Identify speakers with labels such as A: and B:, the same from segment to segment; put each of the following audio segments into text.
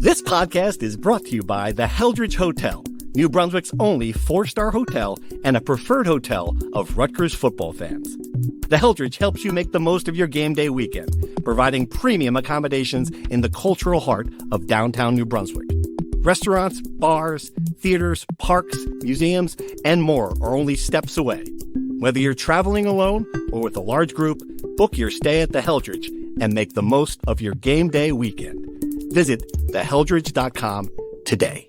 A: This podcast is brought to you by the Heldridge Hotel, New Brunswick's only 4-star hotel and a preferred hotel of Rutgers football fans. The Heldridge helps you make the most of your game day weekend, providing premium accommodations in the cultural heart of downtown New Brunswick. Restaurants, bars, theaters, parks, museums, and more are only steps away. Whether you're traveling alone or with a large group, book your stay at the Heldridge and make the most of your game day weekend. Visit theheldridge.com today.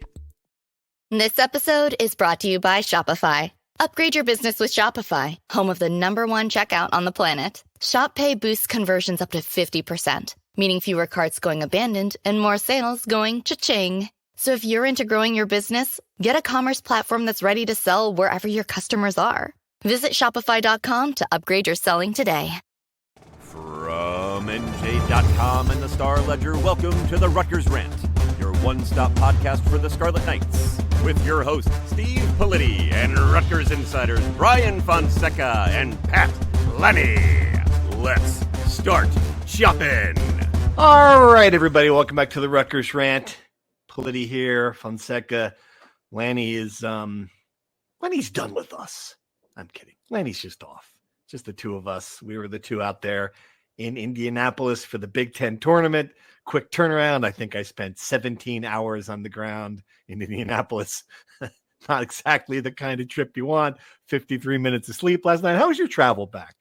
B: This episode is brought to you by Shopify. Upgrade your business with Shopify, home of the #1 checkout on the planet. Shop Pay boosts conversions up to 50%, meaning fewer carts going abandoned and more sales going cha-ching. So if you're into growing your business, get a commerce platform that's ready to sell wherever your customers are. Visit Shopify.com to upgrade your selling today.
C: From NJ.com and the Star Ledger, welcome to the Rutgers Rant, your one-stop podcast for the Scarlet Knights, with your hosts Steve Pikiell and Rutgers insiders Brian Fonseca and Pat Lenny. Let's start shopping.
A: All right, everybody, welcome back to the Rutgers Rant. Pikiell here, Fonseca. Lanny is, Lenny's done with us. I'm kidding. Lanny's just off. Just the two of us. We were the two out there in Indianapolis for the Big Ten tournament. Quick turnaround. I think I spent 17 hours on the ground in Indianapolis. Not exactly the kind of trip you want. 53 minutes of sleep last night. How was your travel back?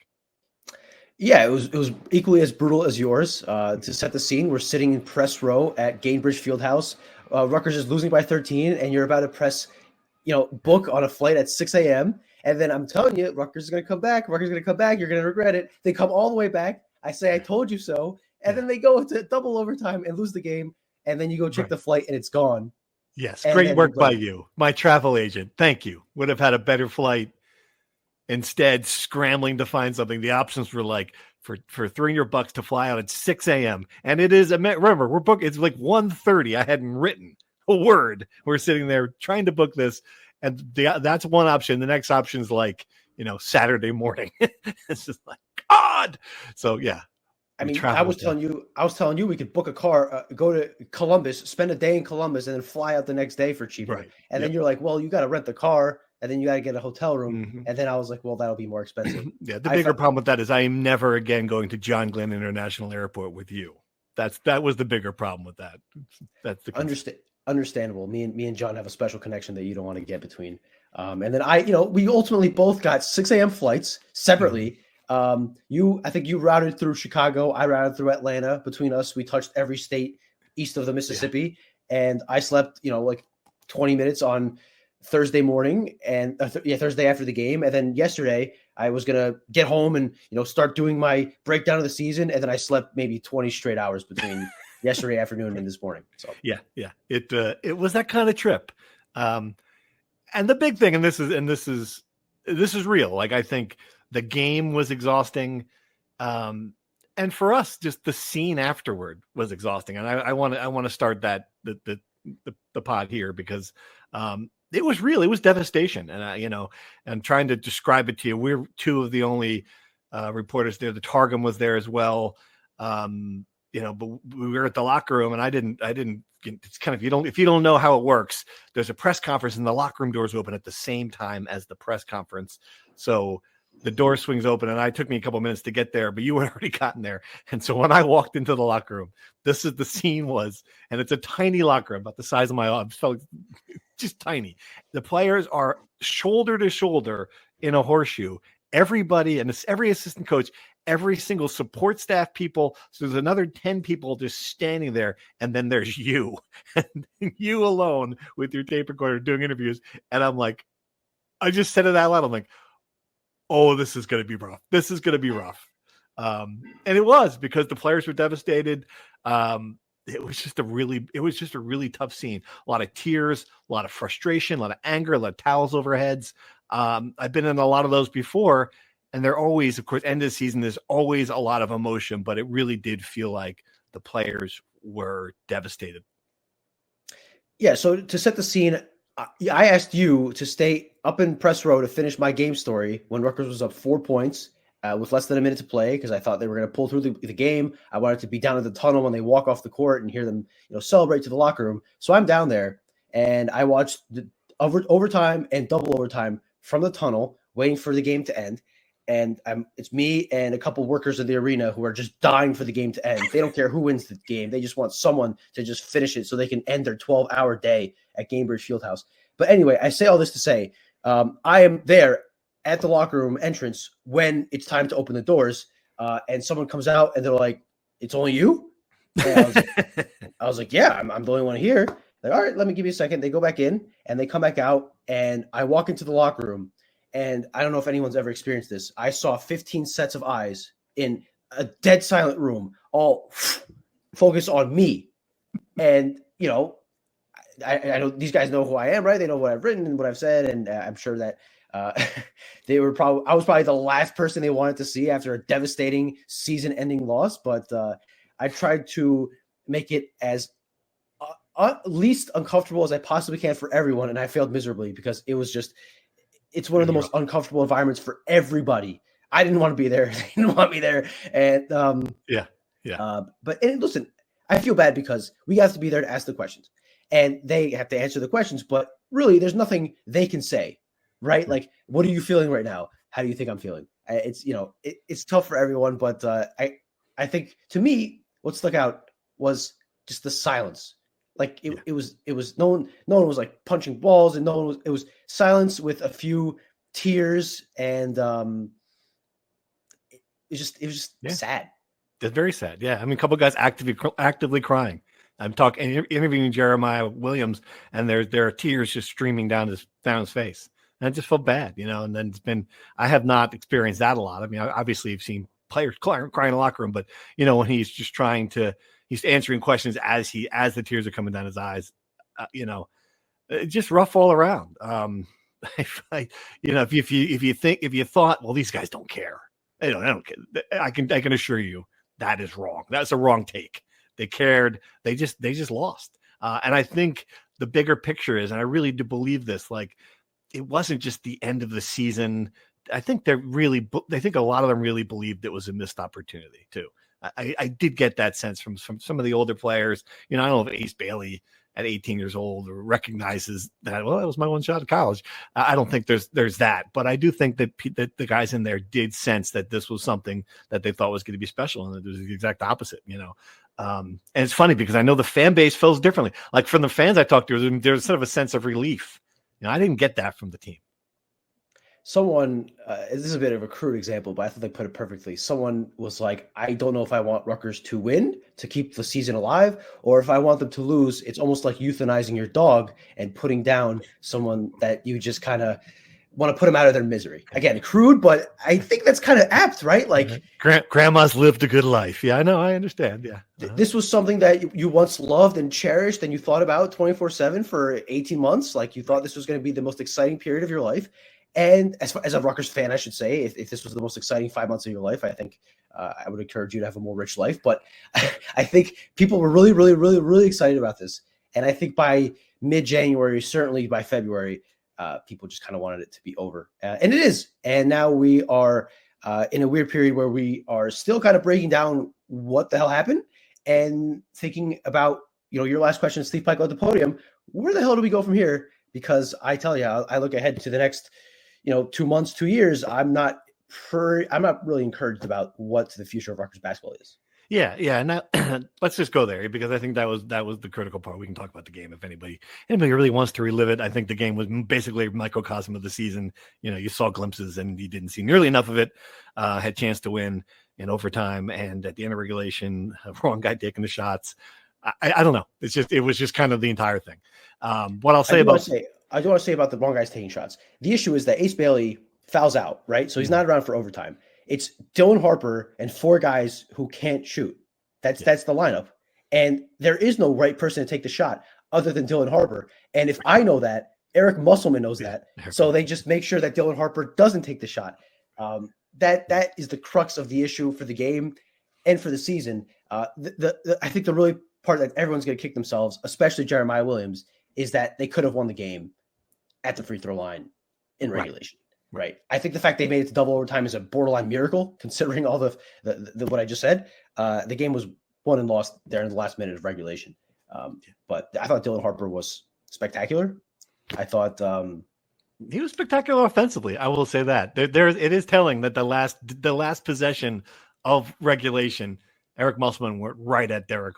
D: Yeah, it was equally as brutal as yours. To set the scene, we're sitting in press row at Gainbridge Fieldhouse. Rutgers is losing by 13, and you're about to press, book on a flight at 6 a.m. And then I'm telling you, Rutgers is going to come back. Rutgers is going to come back. You're going to regret it. They come all the way back. I say, I told you so. And then they go into double overtime and lose the game. And then you go check the flight and it's gone.
A: Yes. Great work by you. My travel agent. Thank you. Would have had a better flight. Instead, scrambling to find something. The options were like for $300 to fly out at 6 a.m. And it is, remember, we're booked. It's like 1:30. I hadn't written a word. We're sitting there trying to book this. And that's one option. The next option is like, Saturday morning. It's just like, God. So, yeah.
D: I mean, I was telling you we could book a car, go to Columbus, spend a day in Columbus, and then fly out the next day for cheaper.
A: Right.
D: And then you're like, well, you got to rent the car, and then you got to get a hotel room. Mm-hmm. And then I was like, well, that'll be more expensive.
A: Yeah. The bigger problem with that is I am never again going to John Glenn International Airport with you. That was the bigger problem with that. That's the
D: Understandable. Me and John have a special connection that you don't want to get between. And then we ultimately both got 6 a.m. flights separately. I think you routed through Chicago. I routed through Atlanta. Between us, we touched every state east of the Mississippi. Yeah. And I slept, like 20 minutes on Thursday morning and Thursday after the game. And then yesterday I was going to get home and, start doing my breakdown of the season. And then I slept maybe 20 straight hours between yesterday afternoon and this morning. So
A: yeah. It was that kind of trip. And the big thing, and this is real. Like, I think the game was exhausting. And for us, just the scene afterward was exhausting. And I want to start the pod here because, it was devastation. And I'm trying to describe it to you. We're two of the only, reporters there. The Targum was there as well. But we were at the locker room and I didn't, it's kind of, if you don't know how it works, there's a press conference and the locker room doors open at the same time as the press conference. So the door swings open and it took me a couple minutes to get there, but you had already gotten there. And so when I walked into the locker room, this is the scene was, and it's a tiny locker room about the size of my arm. So just tiny. The players are shoulder to shoulder in a horseshoe. Everybody and every assistant coach, every single support staff people. So there's another 10 people just standing there. And then there's you, and you alone with your tape recorder doing interviews. And I'm like, I just said it out loud. I'm like, oh, this is going to be rough. This is going to be rough. And it was, because the players were devastated. It was just a really tough scene. A lot of tears, a lot of frustration, a lot of anger, a lot of towels over heads. I've been in a lot of those before, and they're always, of course, end of the season, there's always a lot of emotion, but it really did feel like the players were devastated.
D: Yeah. So to set the scene, I asked you to stay up in press row to finish my game story when Rutgers was up 4 points with less than a minute to play because I thought they were going to pull through the game. I wanted to be down in the tunnel when they walk off the court and hear them, celebrate to the locker room. So I'm down there and I watched the overtime and double overtime from the tunnel, waiting for the game to end. And it's me and a couple workers in the arena who are just dying for the game to end. They don't care who wins the game. They just want someone to just finish it so they can end their 12-hour day at Gainbridge Fieldhouse. But anyway, I say all this to say I am there at the locker room entrance when it's time to open the doors, and someone comes out and they're like, "It's only you?" And I was like, "Yeah, I'm the only one here." Like, all right, let me give you a second. They go back in and they come back out, and I walk into the locker room. And I don't know if anyone's ever experienced this. I saw 15 sets of eyes in a dead silent room, all focused on me. And, I know these guys know who I am, right? They know what I've written and what I've said. And I'm sure that I was probably the last person they wanted to see after a devastating season-ending loss. But I tried to make it as least uncomfortable as I possibly can for everyone. And I failed miserably because it was just – it's one of the most uncomfortable environments for everybody. I didn't want to be there. They didn't want me there. And listen, I feel bad because we have to be there to ask the questions and they have to answer the questions, but really there's nothing they can say, right? Like, what are you feeling right now? How do you think I'm feeling? It's, it's tough for everyone, but I think to me, what stuck out was just the silence. Like it was no one was like punching balls and it was silence with a few tears and it was just sad.
A: It's very sad. Yeah. I mean, a couple of guys actively crying. I'm interviewing Jeremiah Williams and there are tears just streaming down his face. And I just felt bad, and then I have not experienced that a lot. I mean, obviously I've seen players crying in the locker room, but when he's just he's answering questions as the tears are coming down his eyes, just rough all around. If you thought, well, these guys don't care. They don't care. I can assure you that is wrong. That's a wrong take. They cared. They just lost. And I think the bigger picture is, and I really do believe this, like it wasn't just the end of the season. I think a lot of them really believed it was a missed opportunity too. I did get that sense from some of the older players. I don't know if Ace Bailey at 18 years old recognizes that, well, that was my one shot at college. I don't think there's that, but I do think that the guys in there did sense that this was something that they thought was going to be special, and it was the exact opposite, and it's funny because I know the fan base feels differently. Like from the fans I talked to, there's sort of a sense of relief. I didn't get that from the team.
D: Someone, this is a bit of a crude example, but I thought they put it perfectly. Someone was like, I don't know if I want Rutgers to win to keep the season alive, or if I want them to lose. It's almost like euthanizing your dog and putting down someone that you just kind of want to put them out of their misery. Again, crude, but I think that's kind of apt, right? Like
A: grandma's lived a good life. Yeah, I know. I understand. Yeah.
D: This was something that you once loved and cherished and you thought about 24/7 for 18 months. Like you thought this was going to be the most exciting period of your life. And as a Rutgers fan, I should say, if this was the most exciting 5 months of your life, I think I would encourage you to have a more rich life. But I think people were really, really, really, really excited about this. And I think by mid-January, certainly by February, people just kind of wanted it to be over. And it is. And now we are in a weird period where we are still kind of breaking down what the hell happened and thinking about, your last question, Steve Pikiell at the podium, where the hell do we go from here? Because I tell you, I look ahead to the next 2 months, 2 years, I'm not really encouraged about what the future of Rutgers basketball is.
A: Yeah. And now, let's just go there because I think that was the critical part. We can talk about the game if anybody really wants to relive it. I think the game was basically a microcosm of the season. You saw glimpses and you didn't see nearly enough of it. Had a chance to win in overtime and at the end of regulation, wrong guy taking the shots. I don't know. It was just kind of the entire thing. What I'll say
D: I do want to say about the wrong guys taking shots. The issue is that Ace Bailey fouls out, right? So he's not around for overtime. It's Dylan Harper and 4 guys who can't shoot. That's the lineup. And there is no right person to take the shot other than Dylan Harper. And if I know that, Eric Musselman knows that. So they just make sure that Dylan Harper doesn't take the shot. That is the crux of the issue for the game and for the season. I think the really part that everyone's going to kick themselves, especially Jeremiah Williams, is that they could have won the game at the free throw line in regulation. Right. I think the fact they made it to double overtime is a borderline miracle, considering all the what I just said. The game was won and lost there in the last minute of regulation. But I thought Dylan Harper was spectacular. I thought
A: he was spectacular offensively. I will say that there it is telling that the last possession of regulation, Eric Musselman went right at Dylan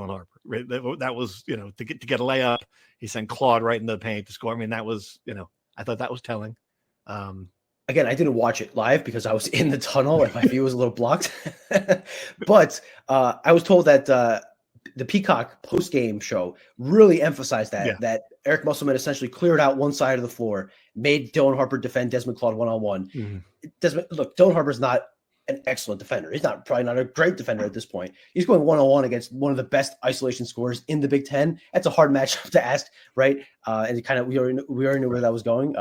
A: Harper. Right? That was, to get a layup. He sent Claude right into the paint to score. I mean, that was, I thought that was telling.
D: Again, I didn't watch it live because I was in the tunnel and my view was a little blocked. But I was told that the Peacock post-game show really emphasized that Eric Musselman essentially cleared out one side of the floor, made Dylan Harper defend Desmond Claude one-on-one. Mm-hmm. Look, Dylan Harper's not an excellent defender. He's probably not a great defender at this point. He's going one-on-one against one of the best isolation scorers in the Big Ten. That's a hard matchup to ask, right? And kind of we already knew where that was going.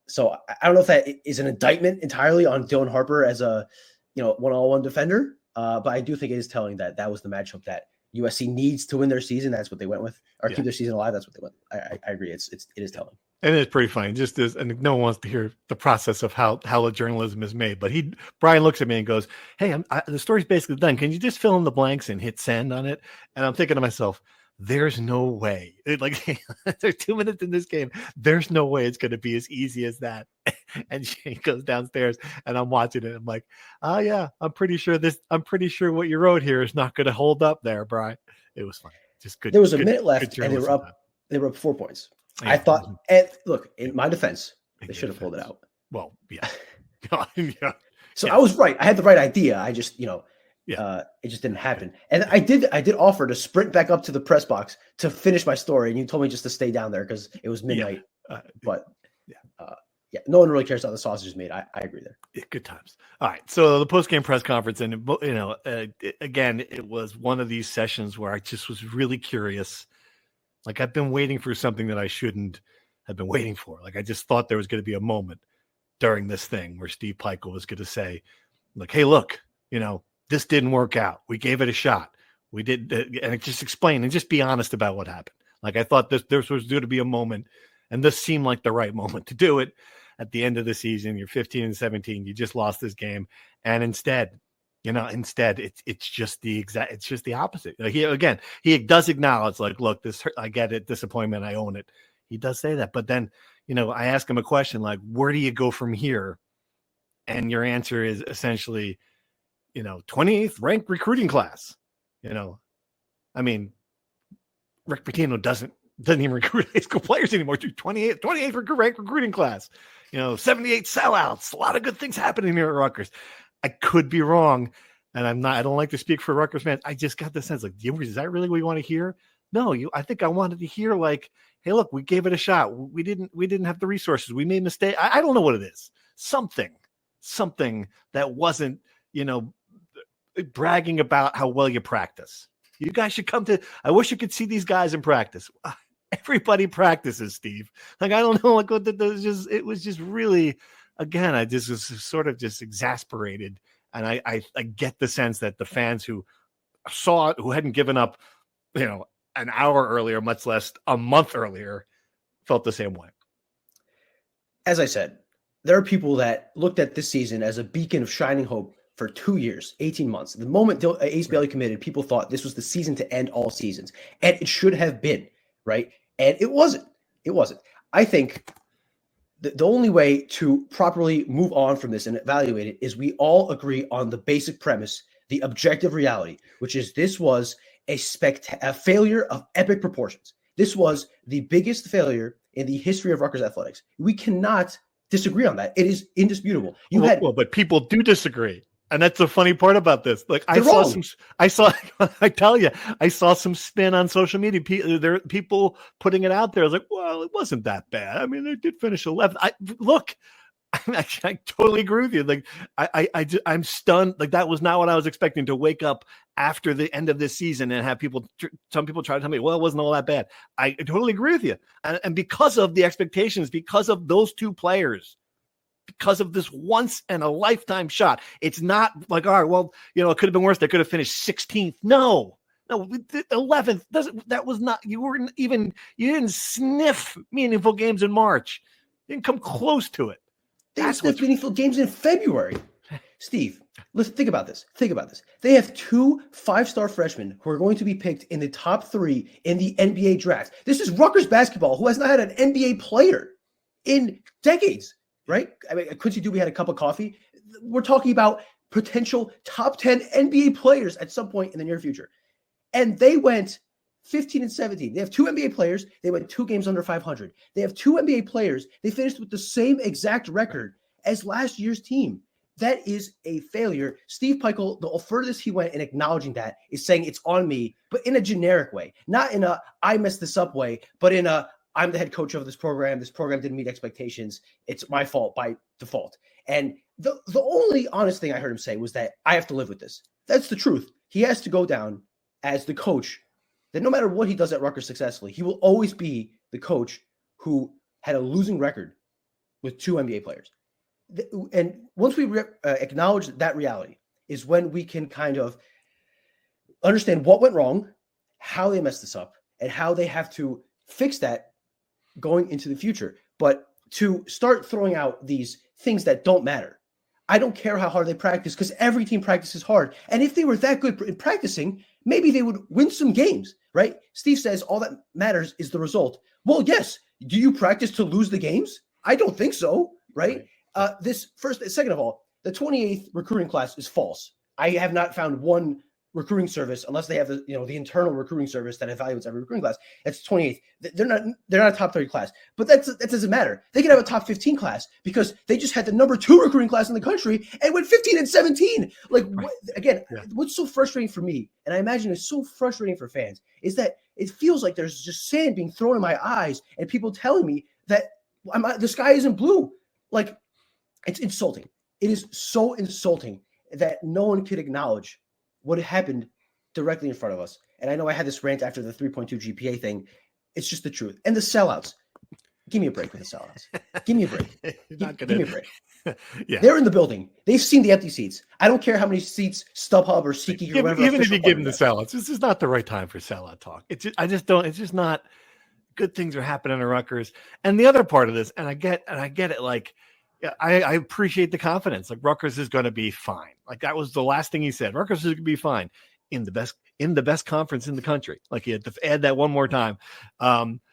D: So I don't know if that is an indictment entirely on Dylan Harper as a one-on-one defender, but I do think it is telling that was the matchup that USC needs to win their season. That's what they went with, or keep their season alive. That's what they went. I agree. It is telling.
A: And it's pretty funny. Just as, and no one wants to hear the process of how the journalism is made. But Brian looks at me and goes, "Hey, the story's basically done. Can you just fill in the blanks and hit send on it?" And I'm thinking to myself, there's no way. There's 2 minutes in this game. There's no way it's going to be as easy as that. And she goes downstairs, and I'm watching it. I'm like, "Oh yeah, I'm pretty sure what you wrote here is not going to hold up there, Brian." It was fun. Just good.
D: There was a minute left, and they were up. They were up 4 points. Yeah. I thought, and look, in my defense, they should have pulled it out.
A: Well, yeah.
D: So I was right. I had the right idea. I just, it just didn't happen. And I did offer to sprint back up to the press box to finish my story, and you told me just to stay down there because it was midnight. No one really cares how the sausage is made. I agree there.
A: Yeah, good times. All right. So the post-game press conference, and again, it was one of these sessions where I just was really curious. Like, I've been waiting for something that I shouldn't have been waiting for. Like, I just thought there was going to be a moment during this thing where Steve Pikiell was going to say, like, "Hey, look, this didn't work out. We gave it a shot. We did," and just explain and just be honest about what happened. Like, I thought there was going to be a moment, and this seemed like the right moment to do it. At the end of the season, you're 15-17. You just lost this game, and instead, it's just the opposite. Like, he does acknowledge, like, "Look, this hurt. I get it. Disappointment. I own it." He does say that, but then, I ask him a question like, "Where do you go from here?" And your answer is essentially, 28th ranked recruiting class. I mean, Rick Pitino doesn't even recruit high school players anymore. 28th ranked recruiting class. 78 sellouts. A lot of good things happening here at Rutgers. I could be wrong, and I don't like to speak for Rutgers fans. I just got the sense, like, is that really what you want to hear? No, I think I wanted to hear, like, "Hey, look, we gave it a shot. We didn't have the resources. We made mistakes." I don't know what it is. Something that wasn't, bragging about how well you practice. You guys should come to. I wish you could see these guys in practice. Everybody practices, Steve. Like, I don't know, like, what it was just really, again, I just was sort of just exasperated. And I get the sense that the fans who saw it, who hadn't given up, an hour earlier, much less a month earlier, felt the same way.
D: As I said, there are people that looked at this season as a beacon of shining hope for 2 years, 18 months. The moment Ace Bailey committed, people thought this was the season to end all seasons. And it should have been, right? And it wasn't. It wasn't. I think the only way to properly move on from this and evaluate it is we all agree on the basic premise, the objective reality, which is this was a failure of epic proportions. This was the biggest failure in the history of Rutgers athletics. We cannot disagree on that. It is indisputable.
A: But people do disagree. And that's the funny part about this. Like, I saw some spin on social media. There are people putting it out there. I was like, well, it wasn't that bad. I mean, they did finish 11th. I totally agree with you. Like, I'm stunned. Like, that was not what I was expecting, to wake up after the end of this season and have some people try to tell me, well, it wasn't all that bad. I totally agree with you. And because of the expectations, because of those two players, because of this once in a lifetime shot, it's not like, all right, well, it could have been worse. They could have finished 16th. No, 11th. That was not, you didn't sniff meaningful games in March. They didn't come close to it.
D: They have meaningful games in February. Steve, let's think about this. They have 2 5-star freshmen who are going to be picked in the top 3 in the NBA draft. This is Rutgers basketball, who has not had an NBA player in decades, right? I mean, Quincy Dubé had a cup of coffee. We're talking about potential top 10 NBA players at some point in the near future. And they went 15-17. They have 2 NBA players. They went 2 games under 500. They have 2 NBA players. They finished with the same exact record as last year's team. That is a failure. Steve Pikiell, the furthest he went in acknowledging that is saying it's on me, but in a generic way, not in a I messed this up way, but in a I'm the head coach of this program. This program didn't meet expectations. It's my fault by default. And the only honest thing I heard him say was that I have to live with this. That's the truth. He has to go down as the coach that no matter what he does at Rutgers successfully, he will always be the coach who had a losing record with 2 NBA players. And once we acknowledge that reality is when we can kind of understand what went wrong, how they messed this up, and how they have to fix that going into the future. But to start throwing out these things that don't matter, I don't care how hard they practice because every team practices hard. And if they were that good in practicing, maybe they would win some games, right? Steve says all that matters is the result. Well, yes. Do you practice to lose the games? I don't think so, right? Second of all, the 28th recruiting class is false. I have not found one recruiting service, unless they have the internal recruiting service that evaluates every recruiting class. That's 28th. They're not a top 30 class, but that doesn't matter. They can have a top 15 class because they just had the number 2 recruiting class in the country and went 15-17. What's so frustrating for me, and I imagine it's so frustrating for fans, is that it feels like there's just sand being thrown in my eyes and people telling me that the sky isn't blue. Like, it's insulting. It is so insulting that no one could acknowledge what happened directly in front of us. And I know I had this rant after the 3.2 GPA thing. It's just the truth. And the sellouts. Give me a break with the sellouts. Give me a break. Give me a break.
A: Yeah.
D: They're in the building. They've seen the empty seats. I don't care how many seats StubHub or SeatGeek or whatever.
A: Even if you give them the sellouts, this is not the right time for sellout talk. It's just not. Good things are happening at Rutgers. And the other part of this, and I get it. Like, I appreciate the confidence. Like, Rutgers is going to be fine. Like, that was the last thing he said. Rutgers is going to be fine in the best conference in the country. Like, he had to add that one more time,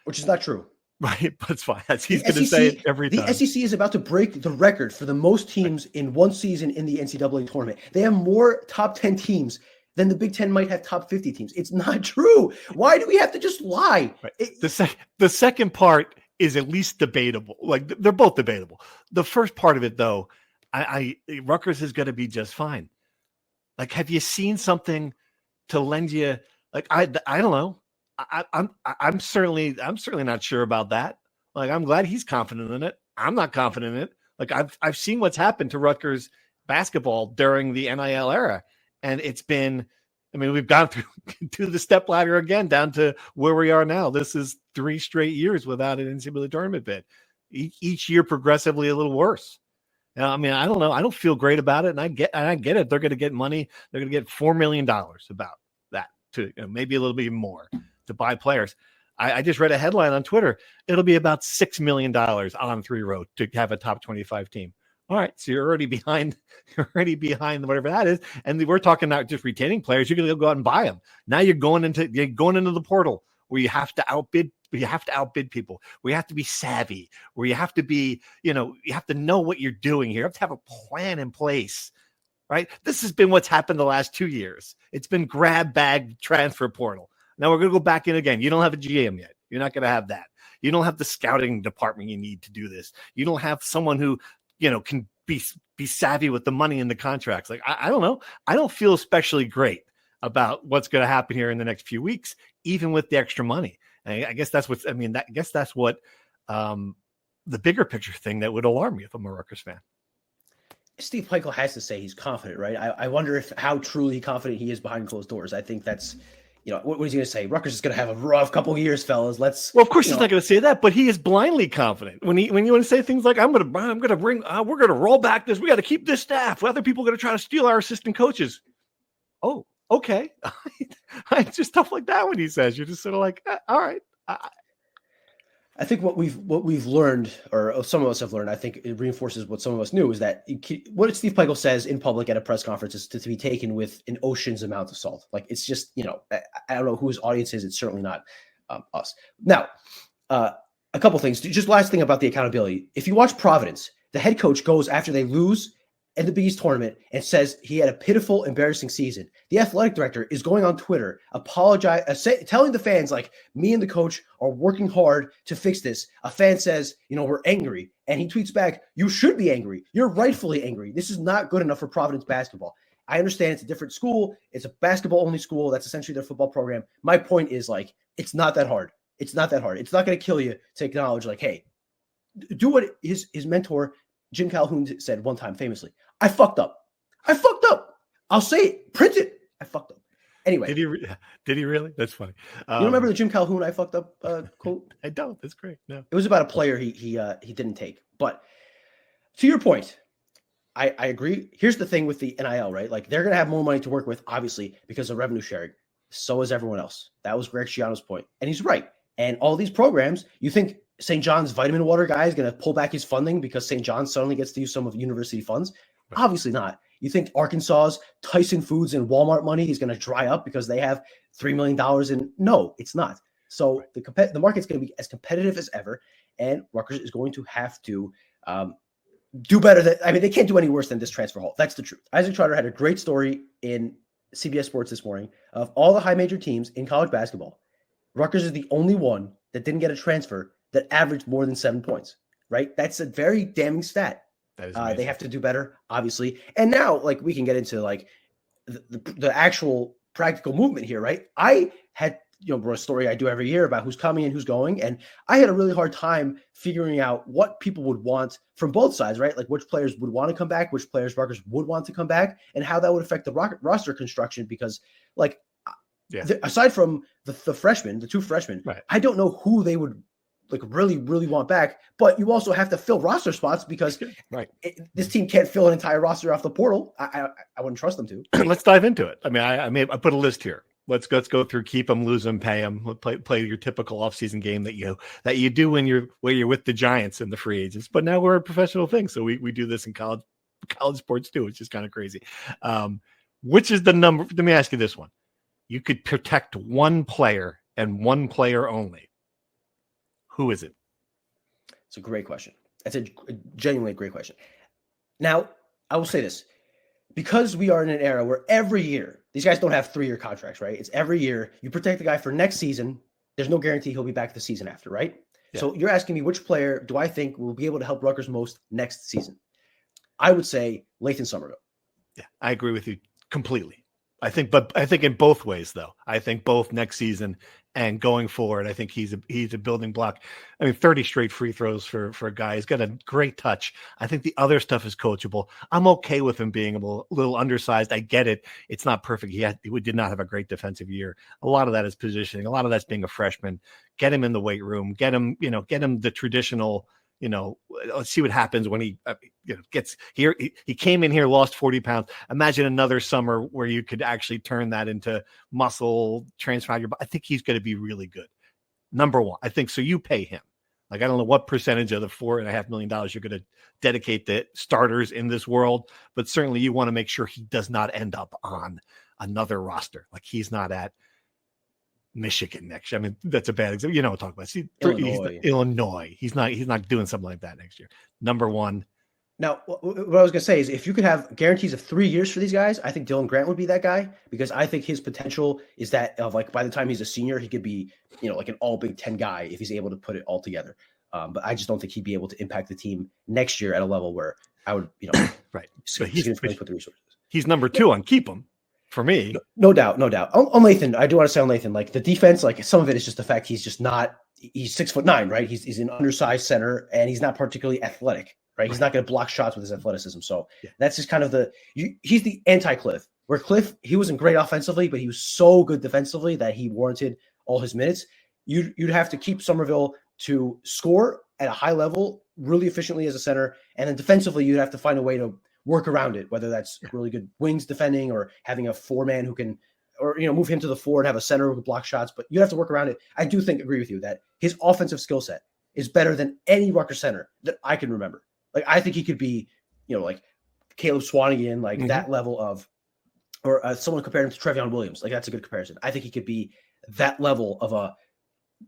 D: which is not true.
A: Right, but it's fine. He's going to say it every time.
D: The SEC is about to break the record for the most teams in one season in the NCAA tournament. They have more top 10 teams than the Big Ten might have top 50 teams. It's not true. Why do we have to just lie?
A: Right. The second part is at least debatable. Like, they're both debatable. The first part of it, though, Rutgers is going to be just fine. Like, have you seen something to lend you? Like, I don't know. I'm certainly not sure about that. Like, I'm glad he's confident in it. I'm not confident in it. Like, I've seen what's happened to Rutgers basketball during the NIL era, and it's been. I mean, we've gone through the stepladder again down to where we are now. This is 3 straight years without an NCAA tournament bid. Each year progressively a little worse. Now, I mean, I don't know. I don't feel great about it, and I get it. They're going to get money. They're going to get $4 million about that, to maybe a little bit more to buy players. I just read a headline on Twitter. It'll be about $6 million on 3 road to have a top 25 team. All right, so you're already behind. You're already behind whatever that is, and we're talking not just retaining players. You're going to go out and buy them. Now you're going into the portal where you have to outbid. You have to outbid people. Where you have to be savvy. Where you have to be. You have to know what you're doing here. You have to have a plan in place, right? This has been what's happened the last 2 years. It's been grab bag transfer portal. Now we're going to go back in again. You don't have a GM yet. You're not going to have that. You don't have the scouting department you need to do this. You don't have someone who can be savvy with the money in the contracts. Like, I don't know. I don't feel especially great about what's going to happen here in the next few weeks, even with the extra money. And I guess that's what the bigger picture thing that would alarm me if I'm a Rutgers fan.
D: Steve Pikiell has to say he's confident, right? I wonder how truly confident he is behind closed doors. I think that's, what is he going to say? Rutgers is going to have a rough couple of years, fellas.
A: Well, of course he's not going to say that, but he is blindly confident when you want to say things like, we're going to roll back this. We got to keep this staff. Other people are going to try to steal our assistant coaches. Oh, okay. Just stuff like that when he says, you're just sort of like, all right.
D: I think what we've learned, or some of us have learned, I think it reinforces what some of us knew, is that what Steve Pikiell says in public at a press conference is to be taken with an ocean's amount of salt. Like, it's just, I don't know who his audience is. It's certainly not us. Now, a couple things. Just last thing about the accountability. If you watch Providence, the head coach goes after they lose in the Big East tournament and says he had a pitiful, embarrassing season. The athletic director is going on Twitter, telling the fans, like, me and the coach are working hard to fix this. A fan says, we're angry. And he tweets back, you should be angry. You're rightfully angry. This is not good enough for Providence basketball. I understand it's a different school. It's a basketball-only school. That's essentially their football program. My point is, like, it's not that hard. It's not that hard. It's not going to kill you to acknowledge, like, hey, do what his mentor, Jim Calhoun, said one time famously. I fucked up. I'll say it. Print it. I fucked up. Anyway.
A: Did he really? That's funny.
D: You remember the Jim Calhoun I fucked up quote?
A: I don't. That's great. No.
D: It was about a player he didn't take. But to your point, I agree. Here's the thing with the NIL, right? Like, they're going to have more money to work with, obviously, because of revenue sharing. So is everyone else. That was Greg Schiano's point. And he's right. And all these programs, you think St. John's vitamin water guy is going to pull back his funding because St. John's suddenly gets to use some of university funds? Right. Obviously not. You think Arkansas's Tyson Foods and Walmart money is going to dry up because they have $3 million in? No, it's not. So the market's going to be as competitive as ever, and Rutgers is going to have to do better. They can't do any worse than this transfer hole. That's the truth. Isaac Trotter had a great story in CBS Sports this morning of all the high major teams in college basketball. Rutgers is the only one that didn't get a transfer that averaged more than 7 points, right? That's a very damning stat.
A: That is
D: they have to do better, obviously. And now, like, we can get into, like, the actual practical movement here, right? I had, a story I do every year about who's coming and who's going. And I had a really hard time figuring out what people would want from both sides, right? Like, which players would want to come back, which players Rutgers would want to come back, and how that would affect the roster construction. Because, like, aside from the freshmen, the two freshmen, right, I don't know who they would, like, really, really want back. But you also have to fill roster spots because this team can't fill an entire roster off the portal. I wouldn't trust them to.
A: Let's dive into it. I mean, I put a list here. Let's go through, keep them, lose them, pay them. Play your typical offseason game that you do when you're with the Giants and the free agents. But now we're a professional thing, so we do this in college sports too, which is kind of crazy. Which is the number? Let me ask you this one: you could protect one player and one player only. Who is it?
D: It's a great question. That's a genuinely great question. Now, I will say this. Because we are in an era where every year, these guys don't have 3-year contracts, right? It's every year you protect the guy for next season. There's no guarantee he'll be back the season after, right? Yeah. So you're asking me which player do I think will be able to help Rutgers most next season? I would say Lathan Somerville.
A: Yeah, I agree with you completely. I think in both ways, though. I think both next season and going forward, I think he's a building block. I mean, 30 straight free throws for a guy. He's got a great touch. I think the other stuff is coachable. I'm okay with him being a little undersized. I get it. It's not perfect. He did not have a great defensive year. A lot of that is positioning. A lot of that's being a freshman. Get him in the weight room. Get him the traditional. Let's see what happens when he gets here. He came in here, lost 40 pounds. Imagine another summer where you could actually turn that into muscle, transfer your body. I think he's going to be really good. Number one, I think so. You pay him. Like, I don't know what percentage of the $4.5 million you're going to dedicate to starters in this world, but certainly you want to make sure he does not end up on another roster. Like, he's not at Michigan next year. I mean, that's a bad example. You know what I'm talking about. Illinois. He's not doing something like that next year. Number one.
D: Now, what I was going to say is, if you could have guarantees of 3 years for these guys, I think Dylan Grant would be that guy, because I think his potential is that of, like, by the time he's a senior, he could be, like an all Big Ten guy if he's able to put it all together. But I just don't think he'd be able to impact the team next year at a level where I would,
A: right.
D: So he's going to put the resources.
A: He's number two on keep him. For me,
D: no doubt. On Lathan, I do want to say on Lathan, like, the defense, like, some of it is just the fact he's 6'9", right? He's an undersized center, and he's not particularly athletic, right? He's not going to block shots with his athleticism. So that's just kind of he's the anti-Cliff, where Cliff, he wasn't great offensively, but he was so good defensively that he warranted all his minutes. You'd have to keep Somerville to score at a high level really efficiently as a center, and then defensively you'd have to find a way to work around it, whether that's really good wings defending or having a 4-man who can, or, move him to the 4 and have a center who can block shots, but you have to work around it. I do agree with you that his offensive skill set is better than any Rutgers center that I can remember. Like, I think he could be, like Caleb Swanigan, like that level of, or someone compared him to Trevion Williams. Like, that's a good comparison. I think he could be that level of a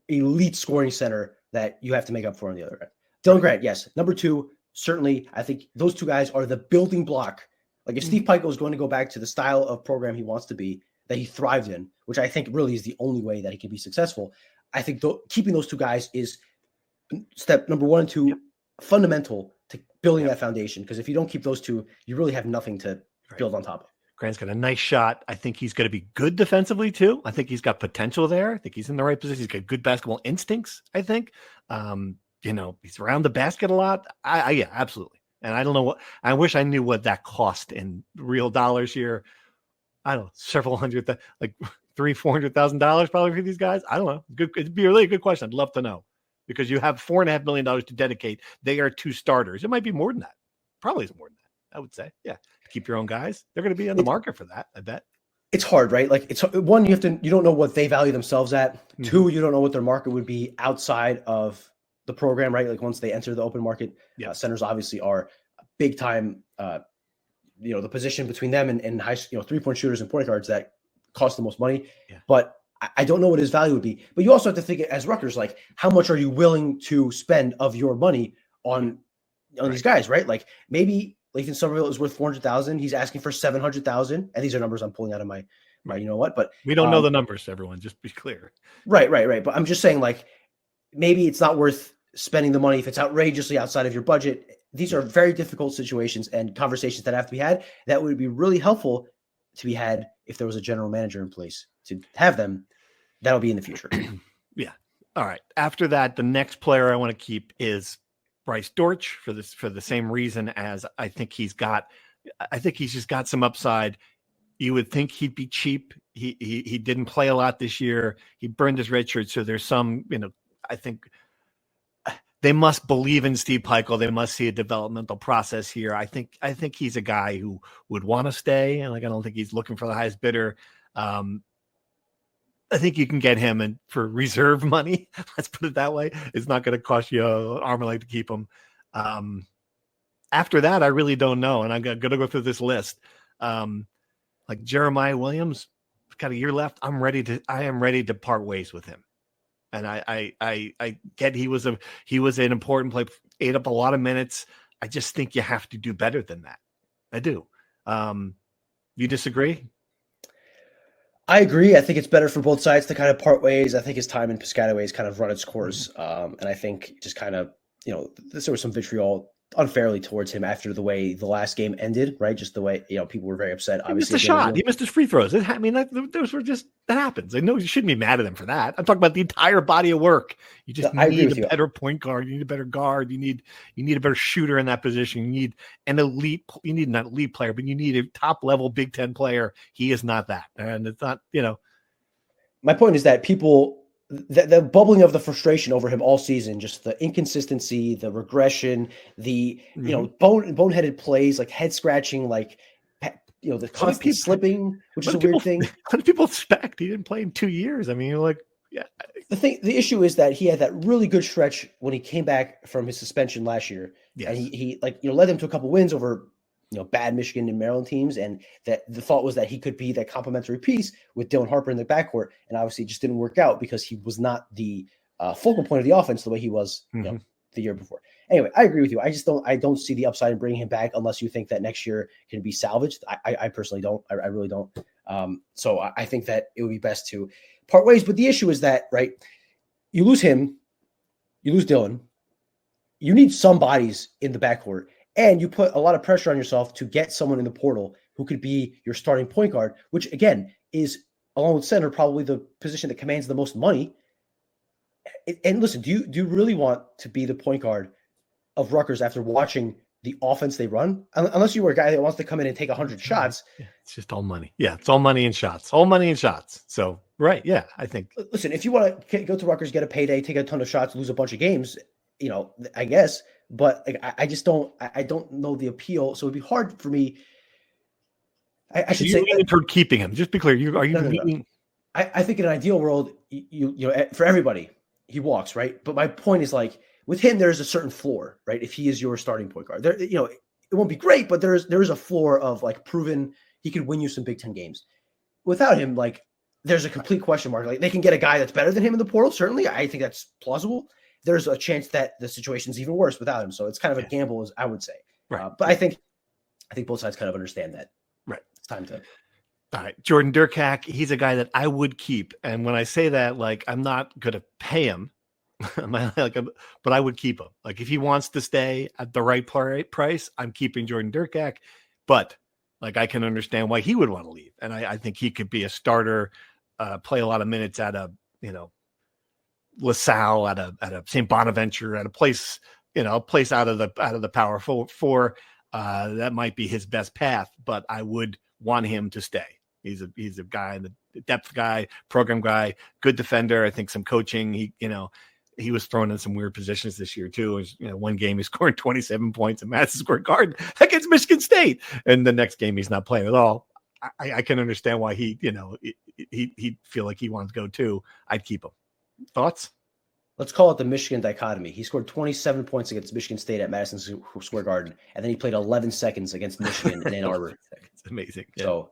D: elite scoring center that you have to make up for on the other end. Dylan Grant, yes. Number 2, certainly, I think those 2 guys are the building block. Like, if Steve Pikiell is going to go back to the style of program he wants to be, that he thrived in, which I think really is the only way that he can be successful, I think keeping those 2 guys is step number 1 and 2, fundamental to building that foundation. Because if you don't keep those 2, you really have nothing to build on top of.
A: Grant's got a nice shot. I think he's going to be good defensively too. I think he's got potential there. I think he's in the right position. He's got good basketball instincts, I think. He's around the basket a lot. Yeah, absolutely. And I don't know I wish I knew what that cost in real dollars here. I don't know, several hundred, like $300,000-$400,000 probably for these guys. I don't know. It'd be a really good question. I'd love to know, because you have $4.5 million to dedicate. They are 2 starters. It might be more than that. Probably is more than that, I would say. Yeah. Keep your own guys. They're going to be on the market for that, I bet. It's
D: hard, right? Like, it's one, you don't know what they value themselves at. 2, you don't know what their market would be outside of the program, right? Like, once they enter the open market, centers obviously are big time, the position between them and high, 3-point shooters and point guards that cost the most money. Yeah. But I don't know what his value would be. But you also have to think as Rutgers, like, how much are you willing to spend of your money on these guys, right? Like, maybe Lathan Somerville is worth $400,000. He's asking for $700,000, and these are numbers I'm pulling out of my but
A: we don't know the numbers, everyone. Just be clear.
D: Right. But I'm just saying, like, maybe it's not worth spending the money if it's outrageously outside of your budget. These are very difficult situations and conversations that have to be had. That would be really helpful to be had if there was a general manager in place to have them. That'll be in the future.
A: Yeah. All right. After that, the next player I want to keep is Bryce Dortch for the same reason as I think he's just got some upside. You would think he'd be cheap. He didn't play a lot this year. He burned his red shirt. So there's some, I think they must believe in Steve Pikiell. They must see a developmental process here. I think he's a guy who would want to stay. And I don't think he's looking for the highest bidder. I think you can get him and for reserve money. Let's put it that way. It's not going to cost you an arm and leg to keep him. After that, I really don't know. And I'm going to go through this list. Like Jeremiah Williams, got a year left. I am ready to part ways with him. And I get he was an important player, ate up a lot of minutes. I just think you have to do better than that. I do. You disagree?
D: I agree. I think it's better for both sides to kind of part ways. I think his time in Piscataway has kind of run its course. And I think just kind of, there was some vitriol unfairly towards him after the way the last game ended, right? Just the way, people were very upset.
A: He missed a shot. He missed his free throws. Those were just, that happens. I know you shouldn't be mad at him for that. I'm talking about the entire body of work. You just need a better point guard. You need a better guard. You need a better shooter in that position. You need not an elite player, but you need a top level Big Ten player. He is not that. And it's not,
D: My point is that the bubbling of the frustration over him all season, just the inconsistency, the regression, the boneheaded plays, like head scratching, like the constant slipping, which is a weird thing.
A: What do people expect? He didn't play in 2 years. I mean, yeah.
D: The issue is that he had that really good stretch when he came back from his suspension last year, and he led them to a couple wins over bad Michigan and Maryland teams, and that the thought was that he could be that complementary piece with Dylan Harper in the backcourt, and obviously it just didn't work out because he was not the focal point of the offense the way he was the year before. Anyway, I agree with you. I don't see the upside in bringing him back unless you think that next year can be salvaged. I personally don't. I really don't. So I think that it would be best to part ways. But the issue is that, right, you lose him, you lose Dylan, you need some bodies in the backcourt. And you put a lot of pressure on yourself to get someone in the portal who could be your starting point guard, which again is, along with center, probably the position that commands the most money. And listen, do you really want to be the point guard of Rutgers after watching the offense they run? Unless you were a guy that wants to come in and take 100 shots.
A: Yeah, it's just all money. Yeah, it's all money and shots. All money and shots. So, right, yeah, I think.
D: Listen, if you want to go to Rutgers, get a payday, take a ton of shots, lose a bunch of games, I guess. But I just don't. I don't know the appeal, so it'd be hard for me. I should say
A: toward keeping him. Just be clear.
D: No. I think in an ideal world, for everybody, he walks, right. But my point is, like, with him, there's a certain floor, right? If he is your starting point guard, there, it won't be great, but there is a floor of like proven he could win you some Big Ten games. Without him, like there's a complete question mark. Like they can get a guy that's better than him in the portal. Certainly, I think that's plausible. There's a chance that the situation's even worse without him. So it's kind of a gamble, as I would say.
A: Right.
D: But I think both sides kind of understand that.
A: Right.
D: It's time to.
A: All right. Jordan Durkak, he's a guy that I would keep. And when I say that, like, I'm not going to pay him, but I would keep him. Like, if he wants to stay at the right price, I'm keeping Jordan Durkak. But, like, I can understand why he would want to leave. And I think he could be a starter, play a lot of minutes at a, LaSalle, at a St. Bonaventure, at a place out of the Power Four. That might be his best path, but I would want him to stay. He's a guy, the depth guy, program guy, good defender. I think some coaching. He was thrown in some weird positions this year too. One game he scored 27 points and Madison Square Garden against Michigan State, and the next game he's not playing at all. I can understand why he'd feel like he wants to go too. I'd keep him. Thoughts?
D: Let's call it the Michigan dichotomy. He scored 27 points against Michigan State at Madison Square Garden, and then he played 11 seconds against Michigan in Ann Arbor.
A: It's amazing. Yeah.
D: So,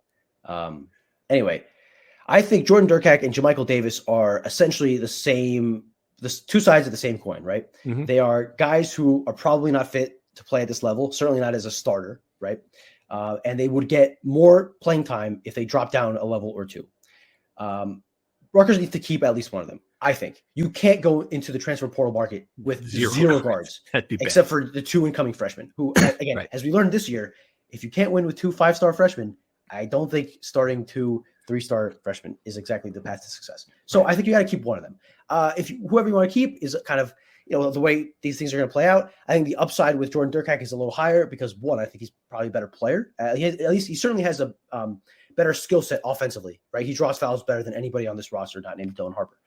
D: anyway, I think Jordan Durkak and JaMychal Davis are essentially the two sides of the same coin, right?
A: Mm-hmm.
D: They are guys who are probably not fit to play at this level, certainly not as a starter, right? And they would get more playing time if they drop down a level or two. Rutgers needs to keep at least one of them. I think you can't go into the transfer portal market with zero guards, except for the two incoming freshmen who, again, right. As we learned this year, if you can't win with 2 5-star freshmen, I don't think starting 2 3-star freshmen is exactly the path to success. So I think you got to keep one of them. Whoever you want to keep is kind of, the way these things are going to play out. I think the upside with Jordan Durkak is a little higher because, one, I think he's probably a better player. At least he certainly has a better skill set offensively, right? He draws fouls better than anybody on this roster, not named Dylan Harper.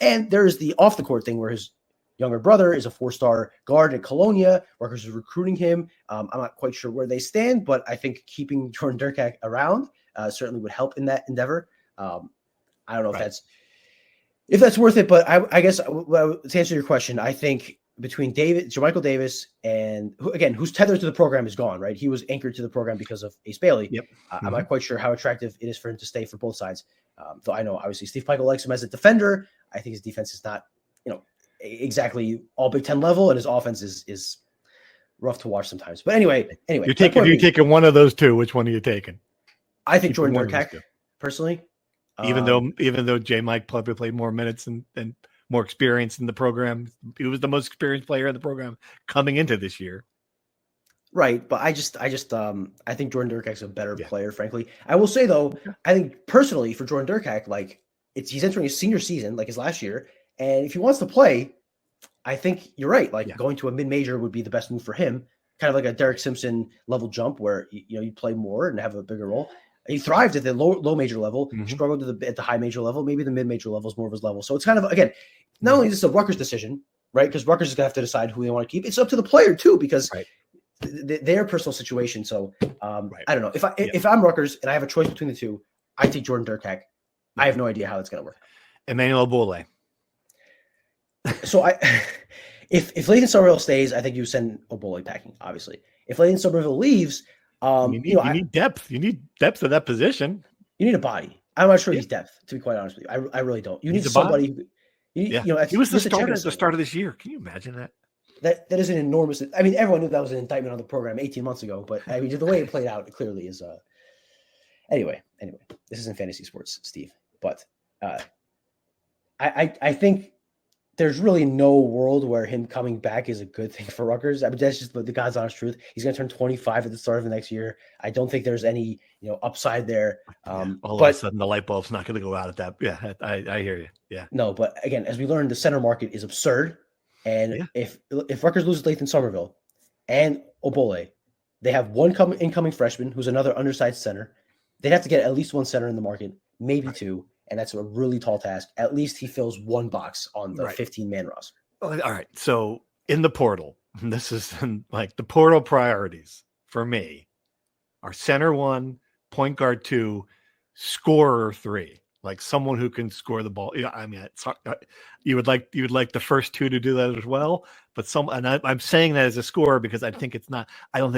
D: And there's the off the court thing where his younger brother is a 4-star guard at Colonia. Rutgers is recruiting him. I'm not quite sure where they stand, but I think keeping Jordan Durkak around certainly would help in that endeavor. I don't know if that's worth it, but I guess to answer your question, I think between JaMychal Davis, and who's tethered to the program is gone, right? He was anchored to the program because of Ace Bailey.
A: Yep.
D: I'm not quite sure how attractive it is for him to stay for both sides. Though I know obviously Steve Pikiell likes him as a defender. I think his defense is not, exactly all Big Ten level, and his offense is rough to watch sometimes. But anyway, you're
A: taking one of those two. Which one are you taking?
D: I think Jordan Durkak, personally.
A: Even though J. Mike probably played more minutes and more experience in the program, he was the most experienced player in the program coming into this year.
D: Right, but I think Jordan Durkak's a better player, frankly. I will say though, I think personally for Jordan Durkak, he's entering his senior season, like his last year, and if he wants to play, I think you're right. Going to a mid-major would be the best move for him, kind of like a Derek Simpson level jump where you play more and have a bigger role. He thrived at the low major level, struggled at the high major level. Maybe the mid-major level is more of his level. So it's kind of, again, not only is this a Rutgers decision, right? Because Rutgers is going to have to decide who they want to keep. It's up to the player too, because their personal situation. So I don't know. If I'm Rutgers and I have a choice between the two, I take Jordan Durkak. I have no idea how it's going to work.
A: Emmanuel Bole.
D: So if Lathan Somerville stays, I think you send Obole packing, obviously. If Lathan Somerville leaves,
A: you need depth. You need depth at that position.
D: You need a body. I'm not sure he's depth, to be quite honest with you. I really don't. You need somebody who,
A: he was the starter at the start of this year. Can you imagine that?
D: That is an enormous. I mean, everyone knew that was an indictment on the program 18 months ago, but I mean, the way it played out, it clearly is. Anyway, this isn't fantasy sports, Steve, but I think there's really no world where him coming back is a good thing for Rutgers. I mean, that's just the God's honest truth. He's going to turn 25 at the start of the next year. I don't think there's any, upside there.
A: All of a sudden, the light bulb's not going to go out at that. Yeah, I hear you. Yeah.
D: No, but again, as we learned, the center market is absurd. And if Rutgers loses Lathan Somerville and Obole, they have one incoming freshman who's another undersized center. They'd have to get at least one center in the market, maybe two. And that's a really tall task. At least he fills one box on the 15-man roster.
A: All right. So in the portal, this is like the portal priorities for me are center 1, point guard 2, scorer 3. like someone who can score the ball. Yeah, I mean, you would like the first two to do that as well. But I'm saying that as a scorer because I don't think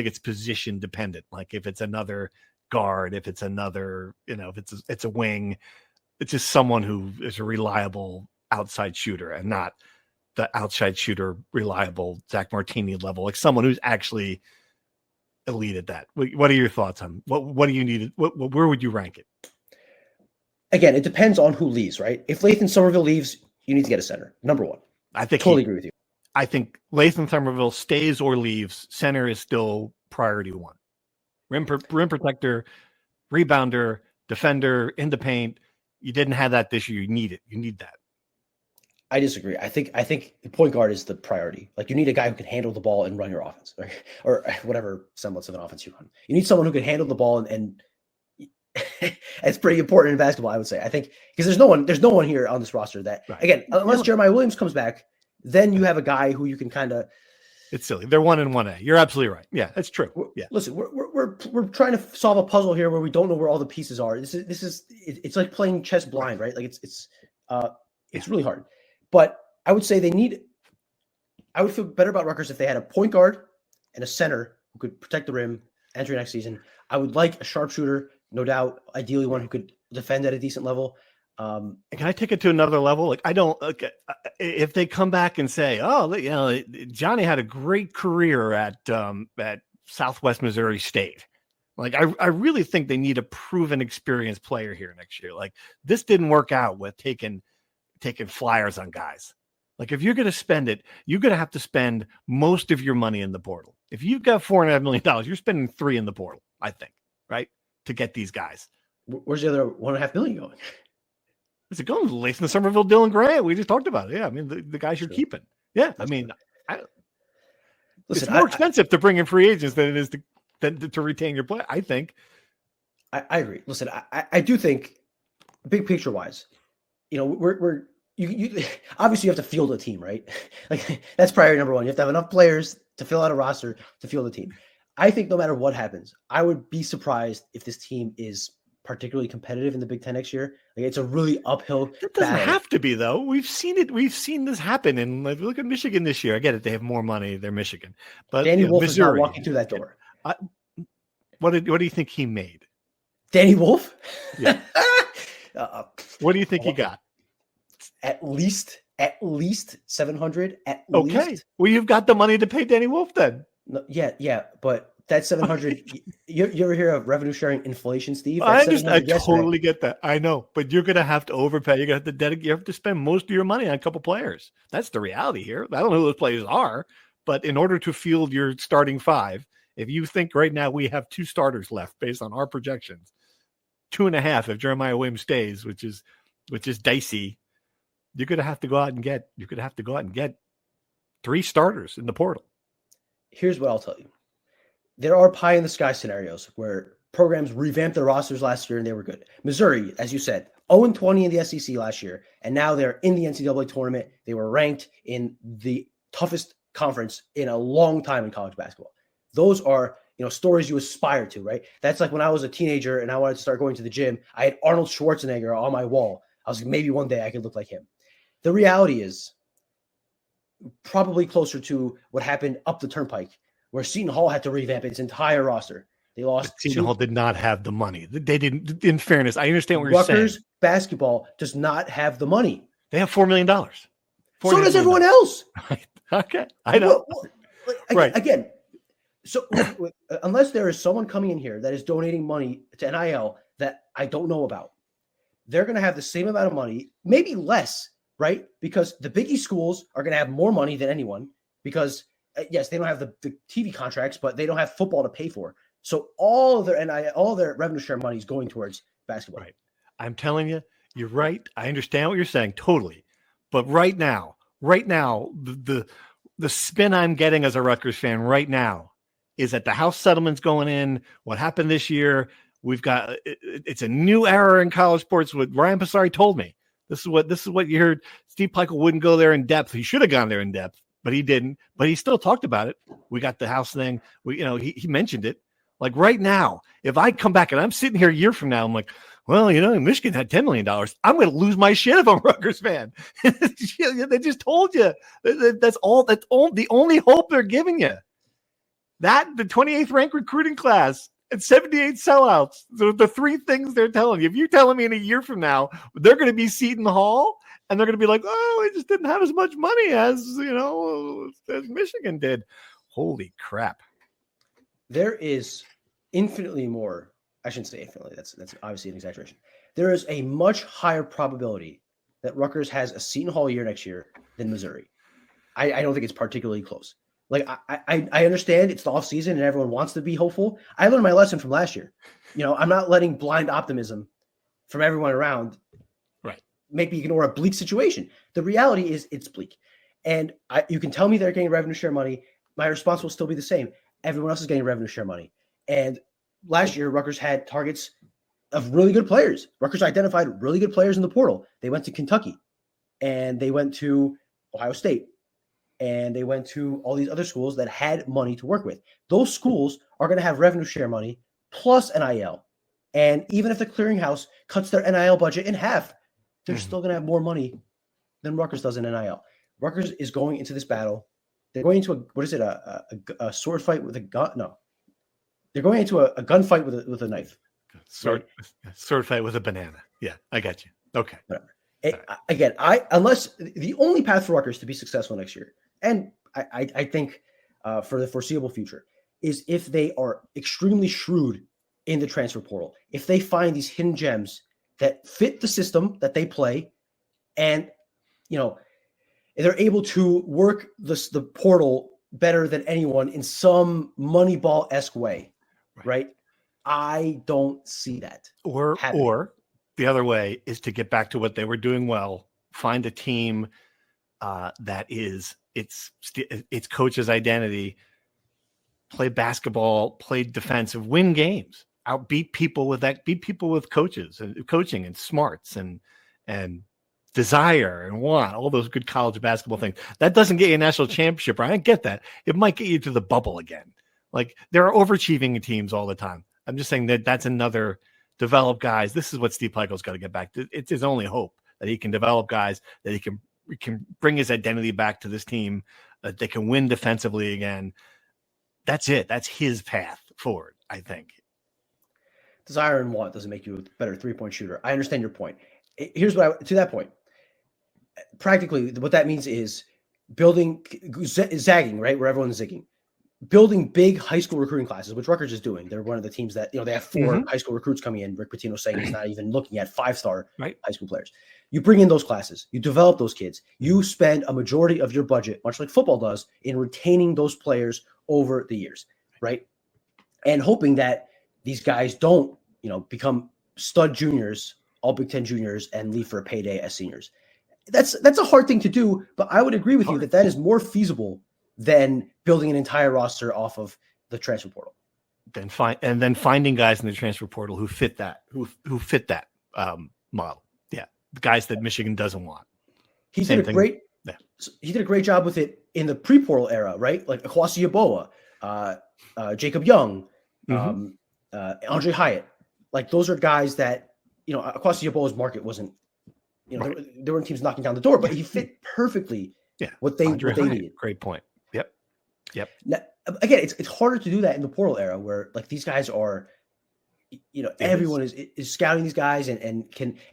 A: it's position dependent. Like if it's another guard, if it's another, if it's a wing, it's just someone who is a reliable outside shooter and not the outside shooter, reliable Zach Martini level, like someone who's actually elite at that. What are your thoughts on what do you need? Where would you rank it?
D: Again, it depends on who leaves, right? If Lathan Somerville leaves, you need to get a center. Number one.
A: I think
D: totally agree with you.
A: I think Lathan Somerville stays or leaves. Center is still priority one. Rim protector, rebounder, defender, in the paint. You didn't have that this year. You need it. You need that.
D: I disagree. I think the point guard is the priority. Like you need a guy who can handle the ball and run your offense, or whatever semblance of an offense you run. You need someone who can handle the ball and it's pretty important in basketball, I would say. I think because there's no one here on this roster that again, unless Jeremiah Williams comes back, then you have a guy who you can kind of.
A: It's silly. They're 1 and 1A. You're absolutely right. Yeah, that's true. Yeah.
D: Listen, we're trying to solve a puzzle here where we don't know where all the pieces are. It's like playing chess blind, right? Like it's really hard. But I would say I would feel better about Rutgers if they had a point guard and a center who could protect the rim entering next season. I would like a sharpshooter, no doubt, ideally one who could defend at a decent level.
A: Can I take it to another level? Like if they come back and say, Johnny had a great career at Southwest Missouri State. Like I really think they need a proven, experienced player here next year. Like this didn't work out with taking flyers on guys. Like if you're going to spend it, you're going to have to spend most of your money in the portal. If you've got $4.5 million, you're spending $3 million in the portal, I think, right? To get these guys.
D: Where's the other $1.5 million going?
A: Is it going to Lathan Somerville, Dylan Grant? We just talked about it. Yeah. I mean, the guys you're keeping. Yeah. I mean, it's more expensive to bring in free agents than it is to retain your play, I think.
D: I agree. Listen, I do think big picture wise, you obviously you have to field a team, right? Like that's priority number one. You have to have enough players to fill out a roster to field a team. I think no matter what happens, I would be surprised if this team is particularly competitive in the Big Ten next year. Like it's a really uphill.
A: It doesn't have to be though. We've seen it. We've seen this happen. And look at Michigan this year. I get it. They have more money. They're Michigan, but
D: Danny Wolf
A: Missouri,
D: is not walking through that door.
A: What do you think he made?
D: Danny Wolf?
A: Yeah. What do you think he got?
D: At least 700.
A: Okay.
D: Least.
A: Well, you've got the money to pay Danny Wolf then.
D: No, yeah, but that's 700. You ever hear of revenue sharing inflation, Steve?
A: I understand. I totally get that. I know, but you're going to have to overpay. You're going to have to you have to spend most of your money on a couple players. That's the reality here. I don't know who those players are, but in order to field your starting five, if you think right now we have 2 starters left based on our projections, 2.5 if Jeremiah Williams stays, which is dicey. You're going to have to go out and get 3 starters in the portal.
D: Here's what I'll tell you. There are pie in the sky scenarios where programs revamped their rosters last year and they were good. Missouri, as you said, 0-20 in the SEC last year, and now they're in the NCAA tournament. They were ranked in the toughest conference in a long time in college basketball. Those are, stories you aspire to, right? That's like when I was a teenager and I wanted to start going to the gym. I had Arnold Schwarzenegger on my wall. I was like, maybe one day I could look like him. The reality is probably closer to what happened up the turnpike, where Seton Hall had to revamp its entire roster. They lost.
A: Seton Hall did not have the money. They didn't. In fairness, I understand what you're saying.
D: Rutgers basketball does not have the money.
A: They have $4 million.
D: So does everyone else.
A: Right. Okay, I know.
D: Right. Again, so unless there is someone coming in here that is donating money to NIL that I don't know about, they're going to have the same amount of money, maybe less, right? Because the Big East schools are going to have more money than anyone because, yes, they don't have the TV contracts, but they don't have football to pay for. So all of their NIL, all of their revenue share money is going towards basketball.
A: Right. I'm telling you, you're right. I understand what you're saying totally. But right now, the spin I'm getting as a Rutgers fan right now is that the House settlement's going in. What happened this year? We've got it's a new era in college sports. What Ryan Passari told me. This is what you heard. Steve Pikiell wouldn't go there in depth. He should have gone there in depth, but he didn't. But he still talked about it. We got the House thing. He mentioned it. Like right now, if I come back and I'm sitting here a year from now, I'm like, well, Michigan had $10 million. I'm going to lose my shit if I'm a Rutgers fan. They just told you that's the only hope they're giving you. That the 28th ranked recruiting class and 78 sellouts. The three things they're telling you. If you're telling me in a year from now, they're going to be Seton Hall and they're going to be like, oh, we just didn't have as much money as Michigan did. Holy crap.
D: There is infinitely more. I shouldn't say infinitely. That's obviously an exaggeration. There is a much higher probability that Rutgers has a Seton Hall year next year than Missouri. I don't think it's particularly close. Like I understand it's the off season and everyone wants to be hopeful. I learned my lesson from last year. I'm not letting blind optimism from everyone around make me ignore a bleak situation. The reality is it's bleak. And you can tell me they're getting revenue share money. My response will still be the same. Everyone else is getting revenue share money. And last year, Rutgers had targets of really good players. Rutgers identified really good players in the portal. They went to Kentucky and they went to Ohio State and they went to all these other schools that had money to work with. Those schools are going to have revenue share money plus NIL. And even if the clearinghouse cuts their NIL budget in half, they're still going to have more money than Rutgers does in NIL. Rutgers is going into this battle. They're going into a sword fight with a gun? No. They're going into a gunfight with a knife.
A: Sword fight with a banana. Yeah, I got you. Okay.
D: Whatever. Again, unless the only path for Rutgers to be successful next year, and I think for the foreseeable future, is if they are extremely shrewd in the transfer portal. If they find these hidden gems that fit the system that they play, and they're able to work the portal better than anyone in some Moneyball-esque way, right? I don't see that.
A: Or the other way is to get back to what they were doing well. Find a team that is its coach's identity. Play basketball, play defensive, win games, outbeat people with that. Beat people with coaches and coaching and smarts and desire and want, all those good college basketball things. That doesn't get you a national championship, right? I get that. It might get you to the bubble again. Like there are overachieving teams all the time. I'm just saying that's another develop guys. This is what Steve Pikiell's got to get back to. It's his only hope that he can develop guys, that he can bring his identity back to this team, that they can win defensively again. That's it. That's his path forward, I think.
D: Desire and want doesn't make you a better three-point shooter. I understand your point. Here's what to that point. Practically, what that means is building, zagging, right, where everyone's zigging. Building big high school recruiting classes, which Rutgers is doing. They're one of the teams that, they have 4 high school recruits coming in. Rick Pitino saying he's not even looking at 5-star high school players. You bring in those classes. You develop those kids. You spend a majority of your budget, much like football does, in retaining those players over the years, right? And hoping that these guys don't, become stud juniors, all Big Ten juniors, and leave for a payday as seniors. That's a hard thing to do, but I would agree with you that is more feasible than building an entire roster off of the transfer portal.
A: Then finding guys in the transfer portal who fit that, model. Yeah, the guys that Michigan doesn't want.
D: He did a great job with it in the pre-portal era, right? Like Akwasi Yeboah, Jacob Young, Andre Hyatt. Like those are guys that Akwasi Yeboah's market wasn't. There weren't teams knocking down the door, but he fit perfectly.
A: Yeah,
D: what they needed.
A: Great point. Yep.
D: Now, again, it's harder to do that in the portal era where like these guys are, everyone is scouting these guys and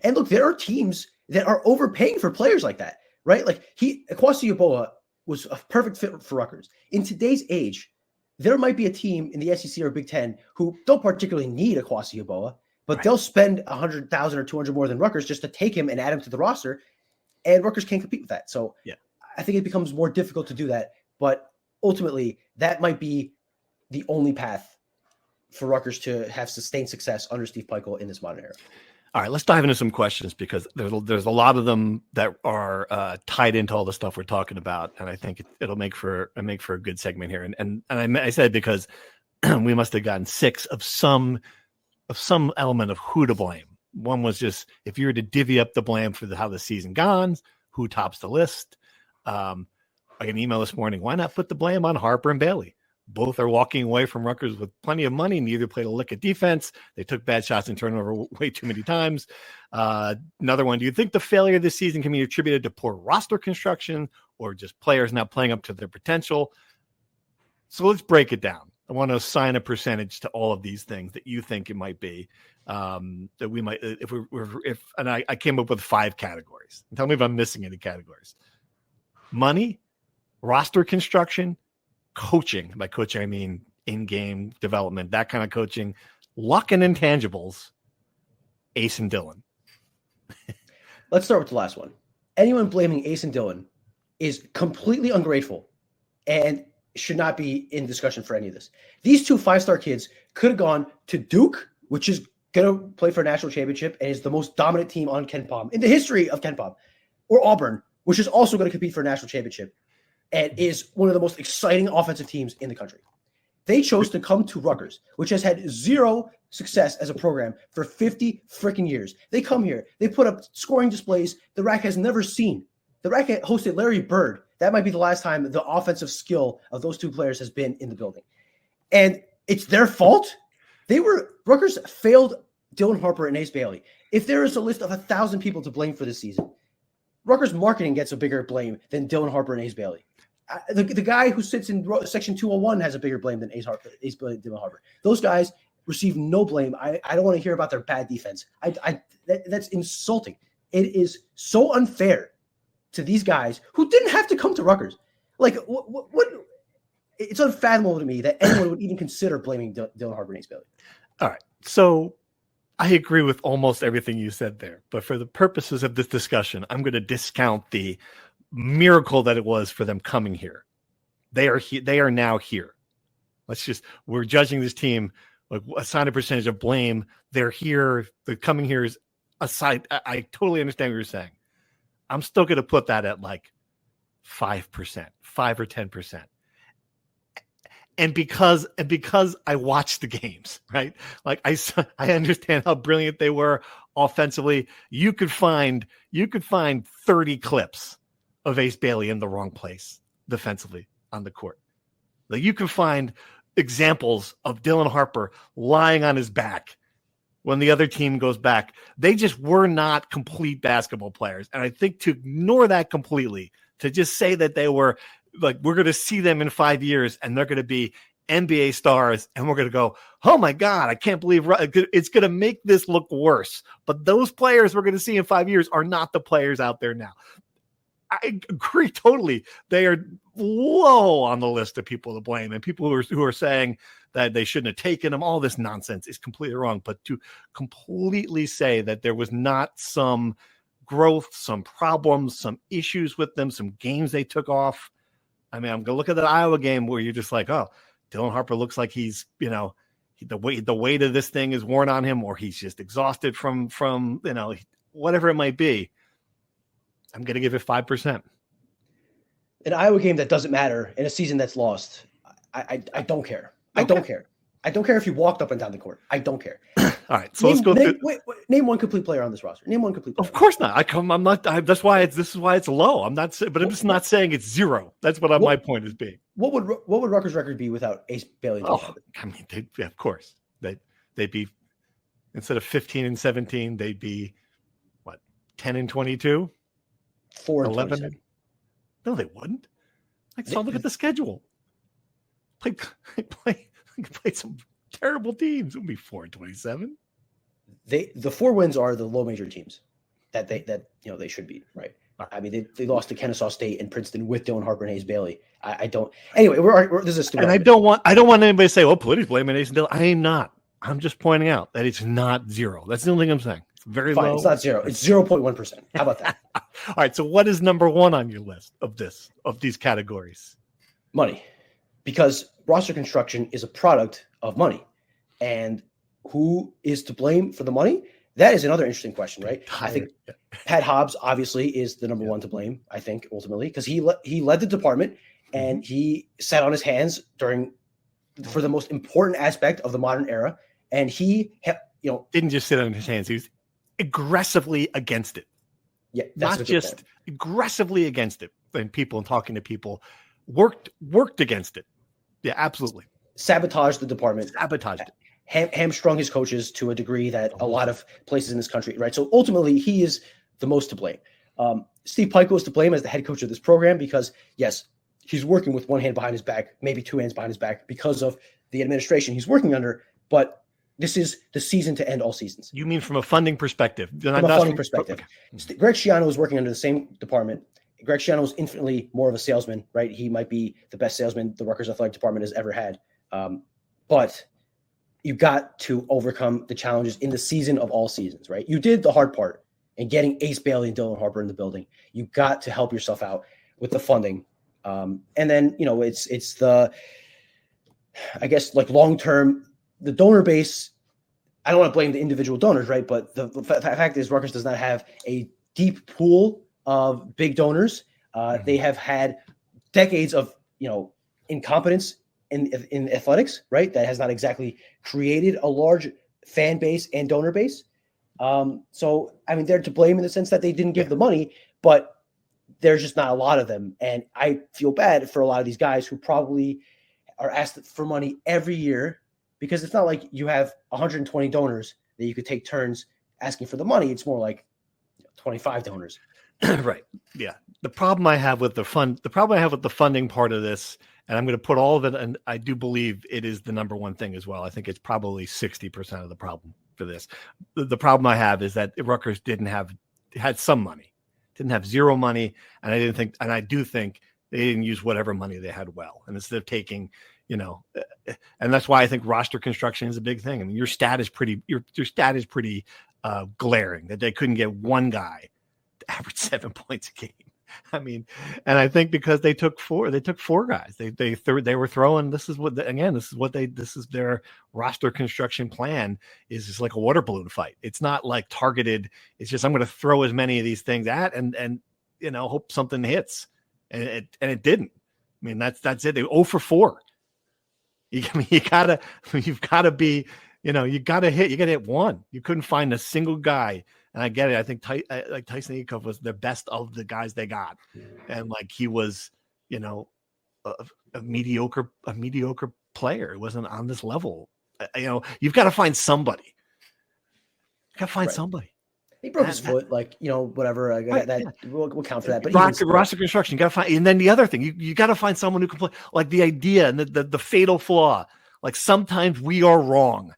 D: look, there are teams that are overpaying for players like that, right? Like Akwasi Yeboah was a perfect fit for Rutgers. In today's age, there might be a team in the SEC or Big Ten who don't particularly need Akwasi Yeboah, but they'll spend $100,000 or $200,000 more than Rutgers just to take him and add him to the roster, and Rutgers can't compete with that. So I think it becomes more difficult to do that, but ultimately, that might be the only path for Rutgers to have sustained success under Steve Pikiell in this modern era.
A: All right, let's dive into some questions because there's a lot of them that are tied into all the stuff we're talking about, and I think it'll make for a good segment here. And I said because we must have gotten 6 of some element of who to blame. One was just if you were to divvy up the blame for how the season gone, who tops the list. I got an email this morning. Why not put the blame on Harper and Bailey? Both are walking away from Rutgers with plenty of money. Neither played a lick of defense. They took bad shots and turned over way too many times. Another one. Do you think the failure this season can be attributed to poor roster construction or just players not playing up to their potential? So let's break it down. I want to assign a percentage to all of these things that you think it might be. That we might, I came up with 5 categories. Tell me if I'm missing any categories. Money, roster construction, coaching. By coaching, I mean in-game development, that kind of coaching, luck and intangibles, Ace and Dylan.
D: Let's start with the last one. Anyone blaming Ace and Dylan is completely ungrateful and should not be in discussion for any of this. These 2 5-star kids could have gone to Duke, which is going to play for a national championship and is the most dominant team on KenPom in the history of KenPom, or Auburn, which is also going to compete for a national championship and is one of the most exciting offensive teams in the country. They chose to come to Rutgers, which has had 0 success as a program for 50 freaking years. They come here. They put up scoring displays the RAC has never seen. The RAC hosted Larry Bird. That might be the last time the offensive skill of those 2 players has been in the building. And it's their fault. Rutgers failed Dylan Harper and Ace Bailey. If there is a list of 1,000 people to blame for this season, Rutgers marketing gets a bigger blame than Dylan Harper and Ace Bailey. The guy who sits in section 201 has a bigger blame than Ace Bailey and Dylan Harper. Those guys receive no blame. I don't want to hear about their bad defense. That's insulting. It is so unfair to these guys who didn't have to come to Rutgers. Like, what? It's unfathomable to me that anyone would even consider blaming Dylan Harper and Ace Bailey.
A: All right. So I agree with almost everything you said there. But for the purposes of this discussion, I'm going to discount the miracle that it was for them coming here. They are now here. We're judging this team, like, assign a percentage of blame. They're here. The coming here is aside. I totally understand what you're saying. I'm still going to put that at like 5%, 5 or 10%. And because I watched the games, right? Like I understand how brilliant they were offensively. You could find 30 clips of Ace Bailey in the wrong place defensively on the court. Like, you can find examples of Dylan Harper lying on his back when the other team goes back. They just were not complete basketball players. And I think to ignore that completely, to just say that they were like, we're going to see them in 5 years and they're going to be NBA stars, and we're going to go, oh my God, I can't believe it's going to make this look worse. But those players we're going to see in 5 years are not the players out there now. I agree totally. They are low on the list of people to blame, and people who are saying that they shouldn't have taken them. All this nonsense is completely wrong. But to completely say that there was not some growth, some problems, some issues with them, some games they took off. I mean, I'm going to look at that Iowa game where you're just like, oh, Dylan Harper looks like he's, the weight of this thing is worn on him, or he's just exhausted from whatever it might be. I'm going to give it 5%.
D: An Iowa game that doesn't matter in a season that's lost. I don't care. Okay. I don't care. I don't care if you walked up and down the court. I don't care.
A: All right, so let's go through.
D: Name one complete player on this roster. Name one complete player.
A: Of course not. I'm not. This is why it's low. I'm not. But I'm just not saying it's 0. That's what my point is being.
D: What would Rutgers' record be without Ace Bailey?
A: I mean, of course they'd be, instead of 15-17, they'd be what, 10-22,
D: 4-11.
A: No, they wouldn't. Look at the schedule. Played some terrible teams. It would be 4-27.
D: The 4 wins are the low major teams that they should beat, right? I mean, they lost to Kennesaw State and Princeton with Dylan Harper and Ace Bailey. I don't. Anyway, this is stupid.
A: And I don't want anybody to say, "Oh, Politti's blaming Ace and Dylan." I am not. I'm just pointing out that it's not 0. That's the only thing I'm saying. It's very
D: Fine,
A: low.
D: It's not 0. It's 0.1%. How about that?
A: All right. So, what is number 1 on your list of these categories?
D: Money, because roster construction is a product of money, and who is to blame for the money? That is another interesting question, right? I think Pat Hobbs obviously is the number 1 to blame. I think ultimately, because he led the department and he sat on his hands for the most important aspect of the modern era, and he
A: didn't just sit on his hands. He was aggressively against it.
D: Yeah,
A: not just aggressively against it. And talking to people worked against it. Yeah, absolutely.
D: Sabotaged the department.
A: Sabotaged it.
D: Hamstrung his coaches to a degree that a lot of places in this country, right? So ultimately, he is the most to blame. Steve Pikiell is to blame as the head coach of this program because, yes, he's working with one hand behind his back, maybe two hands behind his back because of the administration he's working under. But this is the season to end all seasons.
A: You mean from a funding perspective?
D: From a funding perspective. Okay. Greg Schiano is working under the same department. Greg Schiano is infinitely more of a salesman, right? He might be the best salesman the Rutgers athletic department has ever had. But you got to overcome the challenges in the season of all seasons, right? You did the hard part in getting Ace Bailey and Dylan Harper in the building. You got to help yourself out with the funding. And then, it's the, I guess, like long-term, the donor base. I don't want to blame the individual donors, right? But the fact is Rutgers does not have a deep pool of big donors. They have had decades of, incompetence in athletics, right? That has not exactly created a large fan base and donor base. So, I mean, they're to blame in the sense that they didn't give the money, but there's just not a lot of them. And I feel bad for a lot of these guys who probably are asked for money every year because it's not like you have 120 donors that you could take turns asking for the money. It's more like 25 donors.
A: Right. Yeah. The problem I have with the funding part of this, and I'm going to put all of it, and I do believe it is the number one thing as well. I think it's probably 60% of the problem for this. The problem I have is that Rutgers had some money, didn't have zero money. And I do think they didn't use whatever money they had well. And instead of taking, and that's why I think roster construction is a big thing. I mean, your stat is pretty glaring that they couldn't get one guy to average 7 points a game. I mean, and I think because they took four guys. They were throwing. This is their roster construction plan. Is just like a water balloon fight. It's not like targeted. It's just I'm going to throw as many of these things at and hope something hits. And it didn't. I mean, that's it. They 0 for 4. You've got to hit. You got to hit one. You couldn't find a single guy. And I get it. I think Tyson Ekhoff was the best of the guys they got, and like he was, a mediocre player. It wasn't on this level. You've got to find somebody. You got to find somebody.
D: He broke his foot, whatever. We'll count for that. But
A: roster construction, you got to find. And then the other thing, you got to find someone who can play. Like the idea and the fatal flaw. Like sometimes we are wrong.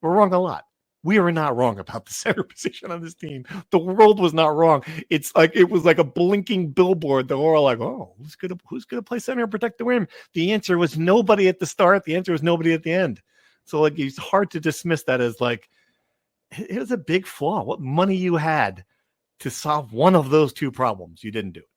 A: We're wrong a lot. We are not wrong about the center position on this team. The world was not wrong. It was like a blinking billboard. They were all like, "Oh, who's gonna play center and protect the rim?" The answer was nobody at the start. The answer was nobody at the end. So like, it's hard to dismiss that as like it was a big flaw. What money you had to solve one of those two problems, you didn't do it.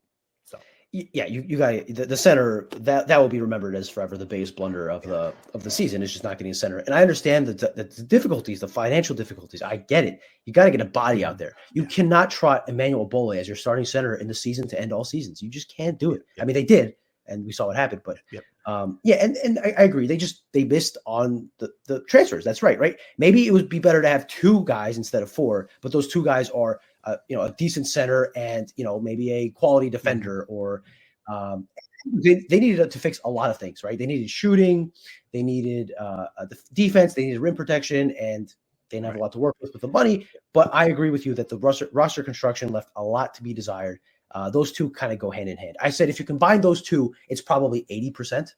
A: So
D: yeah, you got the center that will be remembered as forever the biggest blunder of the season is just not getting a center. And I understand the difficulties, the financial difficulties. I get it. You got to get a body out there. You cannot trot Emmanuel Bole as your starting center in the season to end all seasons. You just can't do it. I mean, they did, and we saw what happened. But and I agree. They missed on the transfers. That's right. Maybe it would be better to have two guys instead of four, but those two guys are a decent center and maybe a quality defender or they needed to fix a lot of things, right? They needed shooting, they needed the defense, they needed rim protection, and they didn't have a lot to work with the money. But I agree with you that the roster construction left a lot to be desired. Those two kind of go hand in hand. I said if you combine those two, it's probably 80%.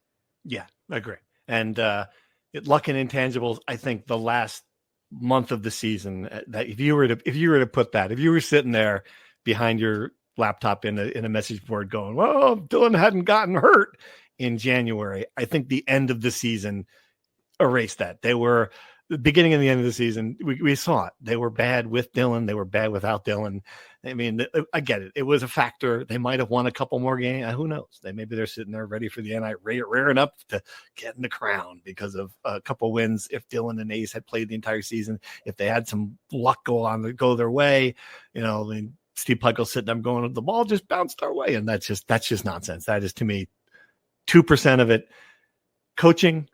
A: Yeah, I agree. And luck and intangibles, I think the last month of the season, that if you were to put that, if you were sitting there behind your laptop in a message board going, well, Dylan hadn't gotten hurt in January, I think the end of the season erased that. They were the beginning and the end of the season. We saw it. They were bad with Dylan. They were bad without Dylan. I mean, I get it. It was a factor. They might have won a couple more games. Who knows? Maybe they're sitting there ready for the NI, rearing up to get in the crown because of a couple wins. If Dylan and Ace had played the entire season, if they had some luck go their way, Steve Pikiell sitting there going, the ball just bounced our way, and that's just nonsense. That is, to me, 2% of it. Coaching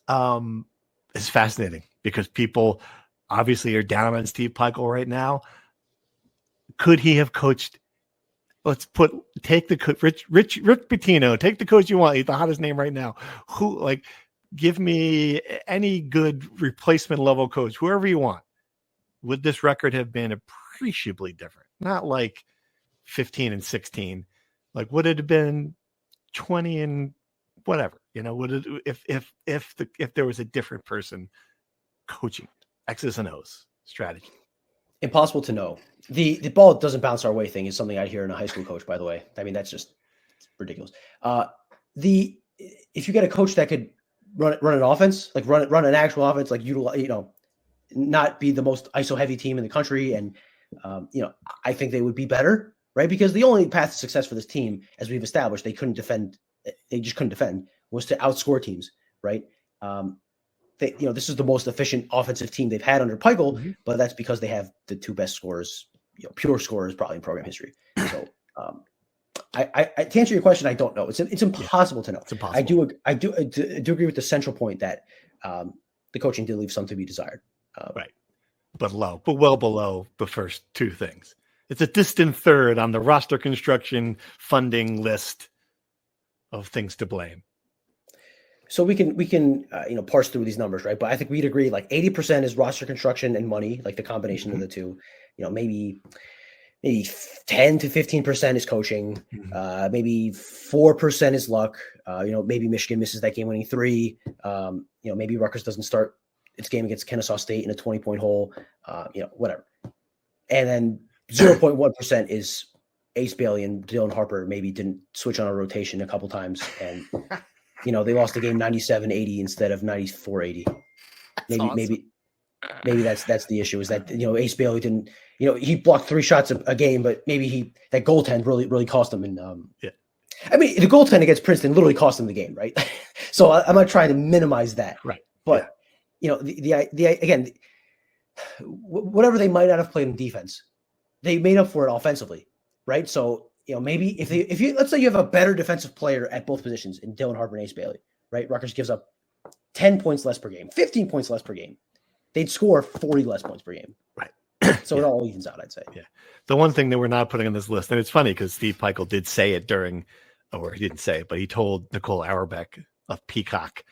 A: is fascinating because people obviously are down on Steve Pikiell right now. Could he have coached take the Rich Pitino, take the coach you want. He's the hottest name right now. Give me any good replacement level coach, whoever you want. Would this record have been appreciably different? Not like 15-16. Like, would it have been 20 and whatever? Would it if there was a different person coaching X's and O's strategy?
D: Impossible to know. The ball doesn't bounce our way thing is something I hear in a high school coach, by the way. I mean, that's just ridiculous. If you get a coach that could run an offense, like run an actual offense, like not be the most ISO heavy team in the country, and I think they would be better, right? Because the only path to success for this team, as we've established, they just couldn't defend, was to outscore teams, right? This is the most efficient offensive team they've had under Pikiell, but that's because they have the two best scorers, pure scorers probably in program history. So I to answer your question, I don't know. It's impossible to know.
A: It's impossible.
D: I do agree with the central point that the coaching did leave some to be desired.
A: Right. But well below the first two things. It's a distant third on the roster construction funding list of things to blame.
D: So we can parse through these numbers, right? But I think we'd agree like 80% is roster construction and money, like the combination of the two. Maybe 10 to 15% is coaching. Maybe 4% is luck. Maybe Michigan misses that game-winning three. Maybe Rutgers doesn't start its game against Kennesaw State in a 20-point hole. Whatever. And then 0.1% is Ace Bailey and Dylan Harper maybe didn't switch on a rotation a couple times, and they lost the game 97-80 instead of 94-80. Maybe that's the issue, is that Ace Bailey didn't, he blocked 3 shots a game, but maybe that goaltend really cost him. And I mean, the goaltend against Princeton literally cost him the game, right? So I'm not trying to minimize that,
A: right?
D: But again, whatever they might not have played in defense, they made up for it offensively, right? So maybe if you let's say you have a better defensive player at both positions in Dylan Harper and Ace Bailey, right? Rutgers gives up 10 points less per game, 15 points less per game. They'd score 40 less points per game.
A: Right.
D: So it all evens out, I'd say.
A: Yeah. The one thing that we're not putting on this list, and it's funny because Steve Pikiell did say it or he didn't say it, but he told Nicole Auerbach of Peacock,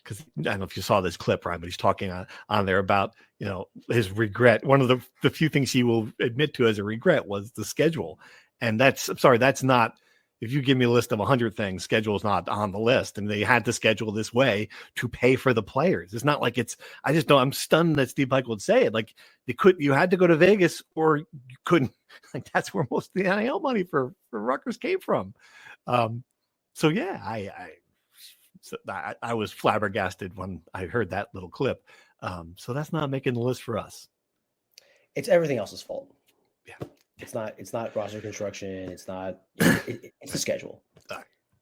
A: because I don't know if you saw this clip, Ryan, but he's talking on there about, his regret. One of the few things he will admit to as a regret was the schedule. And that's not, if you give me a list of 100 things, schedule is not on the list. And they had to schedule this way to pay for the players. It's not like I'm stunned that Steve Pikiell would say it. Like you had to go to Vegas or you couldn't. Like that's where most of the NIL money for Rutgers came from. So yeah, I was flabbergasted when I heard that little clip. So that's not making the list for us.
D: It's everything else's fault.
A: Yeah.
D: It's not roster construction. It's not. It's the schedule.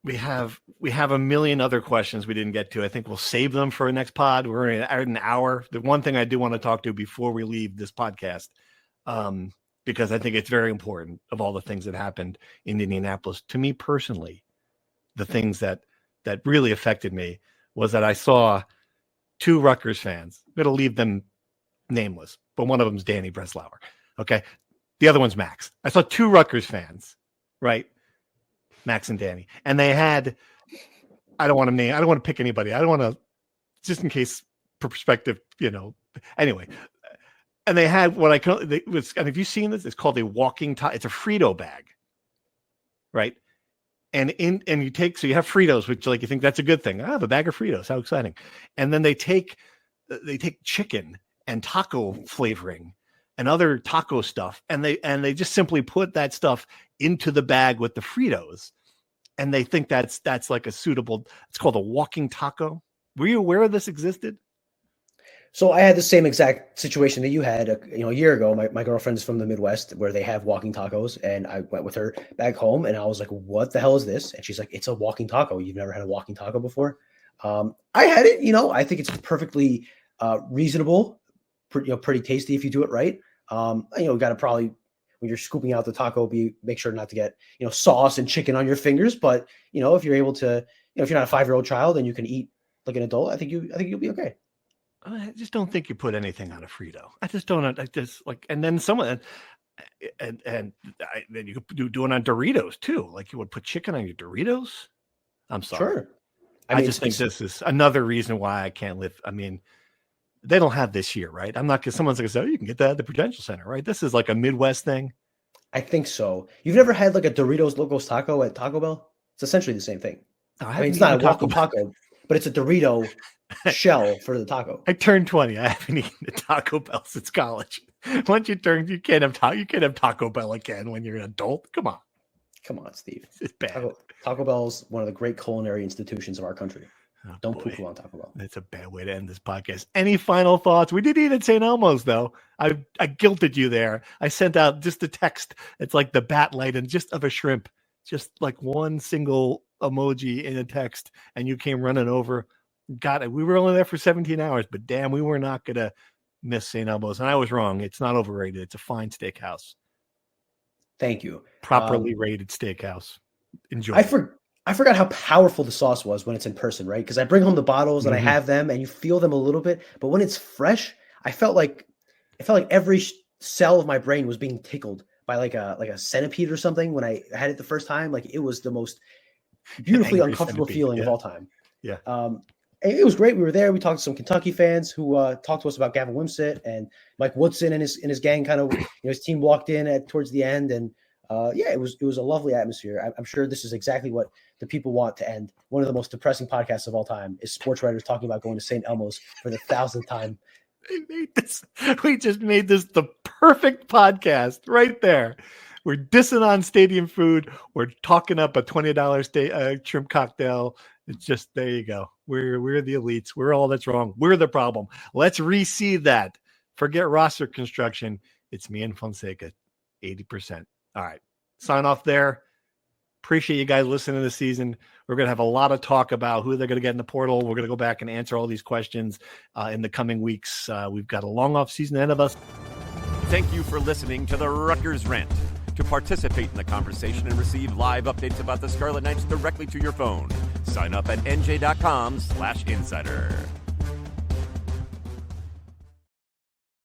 A: We have a million other questions we didn't get to. I think we'll save them for a next pod. We're at an hour. The one thing I do want to talk to before we leave this podcast, because I think it's very important of all the things that happened in Indianapolis. To me personally, the things that really affected me was that I saw 2 Rutgers fans. I'm going to leave them nameless, but one of them is Danny Breslauer. Okay. The other one's Max. I saw 2 Rutgers fans, right? Max and Danny. And they had, I don't want to pick anybody. I don't want to, just in case perspective, anyway. And they had and have you seen this? It's called a walking taco. It's a Frito bag, right? And you have Fritos, which you think that's a good thing. I have a bag of Fritos. How exciting. And then they take chicken and taco flavoring and other taco stuff, and they just simply put that stuff into the bag with the Fritos, and they think that's like a suitable. It's called a walking taco. Were you aware this existed?
D: So I had the same exact situation that you had a year ago. My girlfriend is from the Midwest, where they have walking tacos, and I went with her back home, and I was like, "What the hell is this?" And she's like, "It's a walking taco. You've never had a walking taco before?" I had it. I think it's perfectly reasonable, pretty tasty if you do it right. Got to probably, when you're scooping out the taco, make sure not to get, sauce and chicken on your fingers. But, if you're able to, if you're not a 5-year-old child and you can eat like an adult, I think you'll be okay.
A: I just don't think you put anything on a Frito. I just don't. And then and then you could do it on Doritos too. Like you would put chicken on your Doritos. I'm sorry.
D: Sure.
A: I just think this is another reason why I can't live. I mean, they don't have this here, right? I'm not because someone's going to say, oh, you can get that at the Prudential Center, right? This is like a Midwest thing.
D: I think so. You've never had like a Doritos Locos taco at Taco Bell? It's essentially the same thing. I mean, it's not a welcome taco, but it's a Dorito shell for the taco.
A: I turned 20. I haven't eaten a Taco Bell since college. Once you turn, you can't have Taco Bell again when you're an adult. Come on, Steve.
D: It's bad. Taco Bell's one of the great culinary institutions of our country.
A: Oh,
D: don't poo-poo on Taco Bell.
A: That's a bad way to end this podcast. Any final thoughts? We did eat at St. Elmo's, though. I guilted you there. I sent out just a text. It's like the bat light and just of a shrimp, just like one single emoji in a text, and you came running over. Got it. We were only there for 17 hours, but damn, we were not going to miss St. Elmo's. And I was wrong. It's not overrated. It's a fine steakhouse.
D: Thank you.
A: Properly rated steakhouse. Enjoy.
D: I forgot how powerful the sauce was when it's in person, right? Because I bring home the bottles and I have them and you feel them a little bit, but when it's fresh, I felt like every cell of my brain was being tickled by like a centipede or something when I had it the first time. Like it was the most beautifully uncomfortable feeling of all time.
A: Yeah.
D: It was great. We were there. We talked to some Kentucky fans who talked to us about Gavin Wimsatt and Mike Woodson and his gang. Kind of, his team walked in towards the end, and it was a lovely atmosphere. I'm sure this is exactly what the people want to end. One of the most depressing podcasts of all time is sports writers talking about going to St. Elmo's for the 1,000th time.
A: We just made this the perfect podcast right there. We're dissing on stadium food. We're talking up a $20 shrimp cocktail. It's just, there you go. We're the elites. We're all that's wrong. We're the problem. Let's reseed that. Forget roster construction. It's me and Fonseca, 80%. All right. Sign off there. Appreciate you guys listening this season. We're going to have a lot of talk about who they're going to get in the portal. We're going to go back and answer all these questions in the coming weeks. We've got a long off season ahead of us.
C: Thank you for listening to the Rutgers Rant. To participate in the conversation and receive live updates about the Scarlet Knights directly to your phone, sign up at NJ.com/insider.